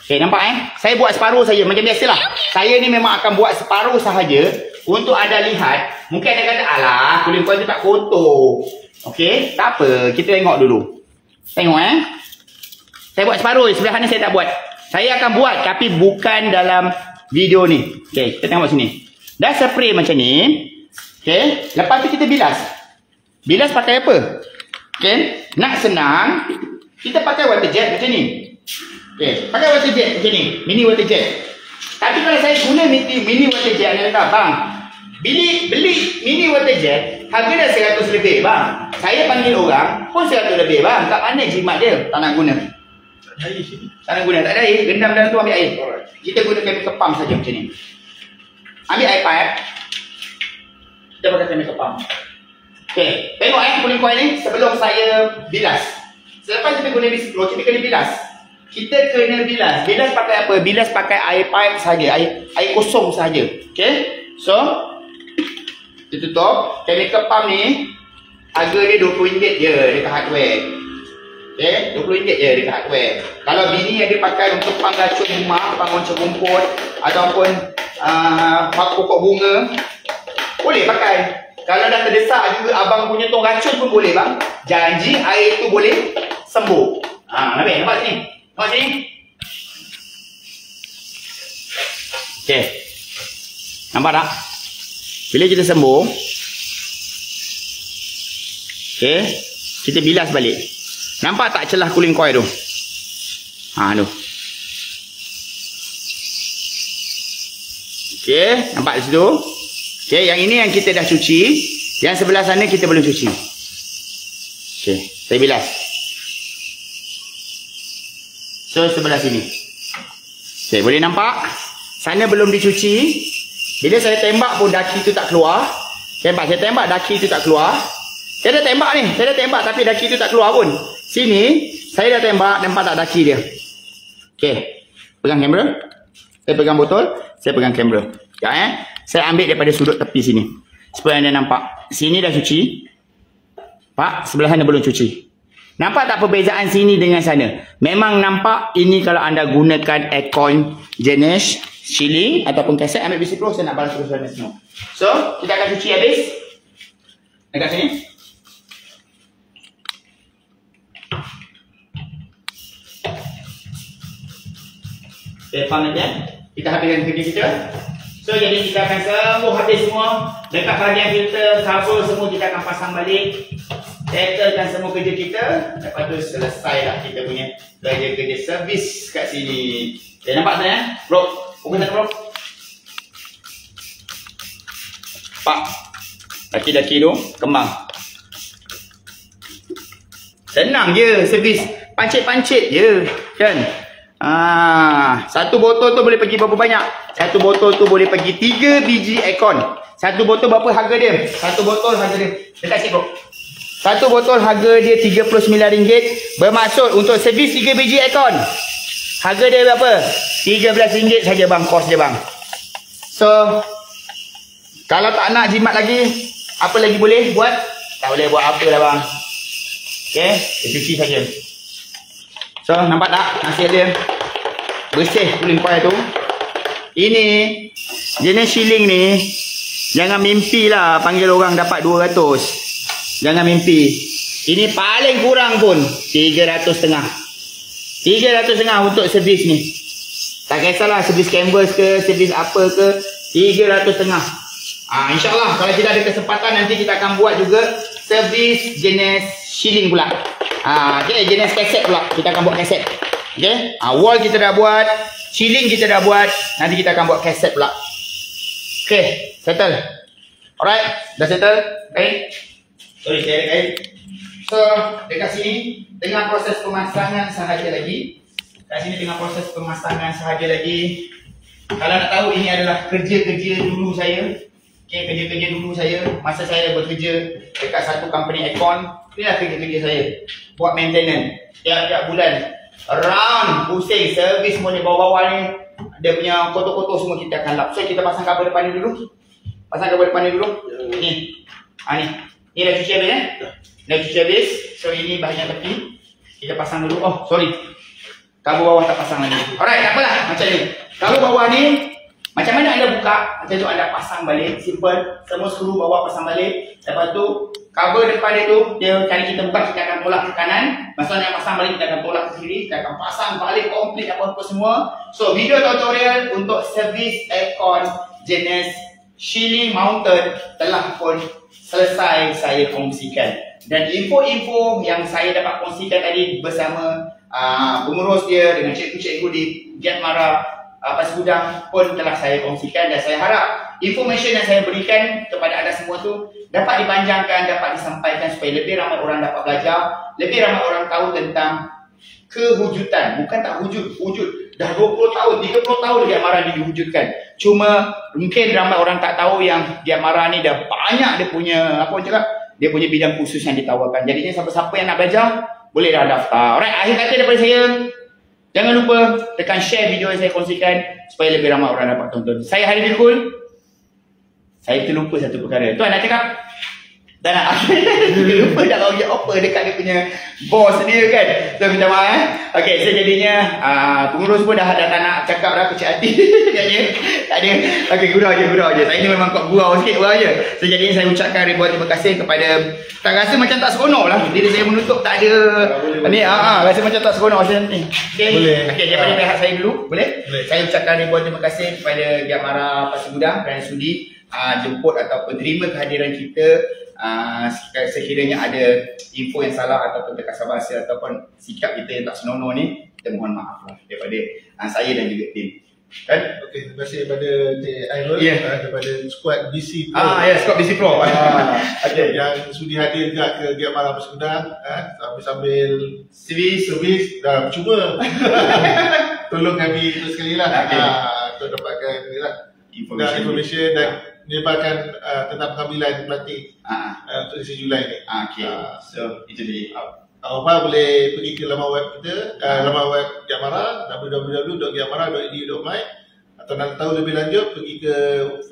Okay, nampak Saya buat separuh saja. Macam biasalah. Saya ni memang akan buat separuh sahaja. Untuk anda lihat, mungkin anda kata, alah, cooling coil tu tak kotor. Okay, tak apa. Kita tengok dulu. Tengok Saya buat separuh, sebelah kanan saya tak buat. Saya akan buat, tapi bukan dalam video ni. Okay, kita tengok sini. Dah spray macam ni. Okay, lepas tu kita bilas. Bilas pakai apa? Okay, nak senang, kita pakai water jet macam ni. Okay, pakai water jet macam ni. Mini water jet. Tapi kalau saya guna mini water jet, anda kata, bang, beli mini water jet, harga dah 100 lebih bang. Saya panggil orang pun 100 lebih bang. Tak pandai jimat dia, tak nak guna. Tak nak guna, tak ada air. Rendam dalam tu, ambil air. Kita guna chemical pump saja macam ni. Ambil air pipe. Kita pakai chemical pump. Okey, tengok cooling coil ni sebelum saya bilas. Selepas kita guna bistro, kita kena bilas. Kita kena bilas. Bilas pakai apa? Bilas pakai air pipe saja, air kosong saja. Okey. So, kita tutup. Chemical pump ni harga dia RM20 je dekat hardware. Okey, RM20 je dekat hardware. Kalau bini ada pakai untuk pang racun rumah, pang gonceng rumput ataupun pokok bunga, boleh pakai. Kalau dah terdesak juga abang punya tong racun pun boleh bang. Janji air tu boleh sembuh. Nampak sini? Nampak sini? Okey. Nampak tak? Bila kita sembuh, okey, kita bilas balik. Nampak tak celah cooling coil tu? Tu. Okey, nampak di situ? Okey, yang ini yang kita dah cuci, yang sebelah sana kita belum cuci. Okey, saya bilas. So sebelah sini. Okey, boleh nampak? Sana belum dicuci. Bila saya tembak pun daki tu tak keluar. Saya tembak daki tu tak keluar. Saya dah tembak ni, saya dah tembak tapi daki tu tak keluar pun. Sini saya dah tembak, nampak tak daki dia? Okey, pegang kamera. Saya pegang botol, saya pegang kamera. Ya, saya ambil daripada sudut tepi sini. Supaya anda nampak. Sini dah cuci. Pak, sebelah sana belum cuci. Nampak tak perbezaan sini dengan sana? Memang nampak ini kalau anda gunakan aircon jenis chili ataupun kaset. Ambil bisi pro, saya nak balas terus sana semua. So, kita akan cuci habis. Dekat sini. Okay, faham nanti. Kita habiskan kerja kita. So, jadi kita akan semua habis semua. Dekat bahagian filter, cover semua kita akan pasang balik. Settlekan semua kerja kita. Lepas tu selesai lah kita punya kerja-kerja servis kat sini. Okay, nampak tak ya? Bro, pukul sana bro. Pak, daki-daki tu kembang. Senang je servis. Pancit-pancit je. Kan? Satu botol tu boleh pergi berapa banyak? Satu botol tu boleh pergi 3 biji aircon. Satu botol berapa harga dia? Satu botol harga dia dekat sini bro. Satu botol harga dia RM39. Bermaksud untuk servis 3 biji aircon, harga dia berapa? RM13 saja bang, kos dia bang. So, kalau tak nak jimat lagi, apa lagi boleh buat? Tak boleh buat apa lah bang. Okay, cuci saja. So, nampak tak hasil dia? Bersih cooling coil tu. Ini jenis shilling ni, jangan mimpi lah panggil orang dapat 200. Jangan mimpi. Ini paling kurang pun 300.5. 300.5 untuk servis ni. Tak kisahlah servis canvas ke, servis apa ke, 300.5. InsyaAllah kalau kita ada kesempatan nanti kita akan buat juga servis jenis shilling pula. Okay, jenis kaset pula. Kita akan buat kaset. Okay, wall kita dah buat, shilling kita dah buat, nanti kita akan buat kaset pula. Okay, settle. Alright, dah settle. Okay. Sorry, saya ada kain. So, dekat sini tengah proses pemasangan sahaja lagi. Kat sini tengah proses pemasangan sahaja lagi. Kalau nak tahu, ini adalah kerja-kerja dulu saya. Okay, kerja-kerja dulu saya masa saya bekerja dekat satu company aircon. Inilah kerja-kerja saya. Buat maintenance tiap-tiap bulan. Round, pusing, servis semua ni bawah-bawah ni. Dia punya kotor-kotor semua kita akan lap. So, kita pasang kabel depan ni dulu. Pasang kabel depan ni dulu. Ni. Ni. Ni dah cuci habis Dah cuci habis. So, ini bahagian tepi. Kita pasang dulu. Oh, sorry. Kabel bawah tak pasang lagi. Alright, tak apalah. Macam ni. Kabel bawah ni, macam mana anda buka? Macam tu anda pasang balik. Simple. Semua skru bawah pasang balik. Lepas tu, kabel depan dia tu, dia kali kita buka, kita akan tolak ke kanan. Masa nak pasang balik, kita akan tolak ke kiri. Kita akan pasang balik komplit apa-apa semua. So, video tutorial untuk servis aircon jenis Shilling Mountain telah pun selesai saya kongsikan. Dan info-info yang saya dapat kongsikan tadi bersama pengurus dia dengan cikgu-cikgu di Giat Mara Pas Gudang pun telah saya kongsikan. Dan saya harap information yang saya berikan kepada anda semua tu dapat dipanjangkan, dapat disampaikan supaya lebih ramai orang dapat belajar, lebih ramai orang tahu tentang kewujudan. Bukan tak wujud. Dah 20 tahun, 30 tahun Giat Mara ni diwujudkan. Cuma mungkin ramai orang tak tahu yang Giat Mara ni dah banyak dia punya, apa orang cakap, dia punya bidang khusus yang ditawarkan. Jadinya siapa-siapa yang nak belajar, boleh dah daftar. Alright, akhir kata daripada saya, jangan lupa tekan share video yang saya kongsikan supaya lebih ramai orang dapat tonton. Saya Haridin Kul. Saya terlupa satu perkara. Tuan nak cakap? Tak nak. Lupa nak bagi offer dekat dia punya bos dia kan. So minta maaf. Okay, so jadinya pengurus pun dah tak nak cakap dah, kecil hati. Tak ada. Okay, gurau je. Saya ni memang kok gurau sikit je. So jadinya saya ucapkan ribuan terima kasih kepada, tak rasa macam tak seronok lah. Diri saya menutup tak ada ni, rasa macam tak seronok macam ni. Okay. Boleh. Okay, daripada pihak saya dulu, boleh? Saya ucapkan ribuan terima kasih kepada Giat Mara Pasir Gudang kerana sudi jemput ataupun terima kehadiran kita. Sekiranya ada info yang salah ataupun terkasar bahasa ataupun sikap kita yang tak senonoh ni, kita mohon maaf lah daripada saya dan juga tim. Kan? Okey, terima kasih kepada Cik Airul, daripada squad BC Pro. Squad BC Pro. Okay, yang sudi hadir juga ke Giat Mara Pasir Gudang, sambil servis dah percuma. Tolong kami itu sekali lah, untuk dapatkan ni lah information dan menyebarkan tentang pengambilan pelatih untuk isi Julai ni. So itu dia. Apa boleh pergi ke laman web kita, laman web Giat Mara, www.giatmara.edu.my, atau nak tahu lebih lanjut pergi ke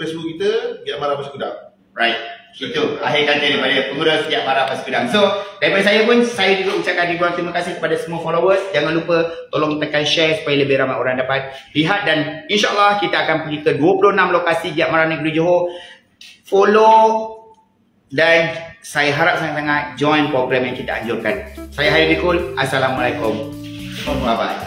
Facebook kita Giat Mara Pasir Gudang. Right. Itu akhir kata daripada pengurus Giat Mara Pasir Gudang. So daripada saya pun, saya juga ucapkan ribuan terima kasih kepada semua followers. Jangan lupa tolong tekan share supaya lebih ramai orang dapat lihat, dan insyaAllah kita akan pergi ke 26 lokasi Giat Mara Negeri Johor. Follow dan saya harap sangat-sangat join program yang kita anjurkan. Saya Haridin Kul. Assalamualaikum. Bye bye.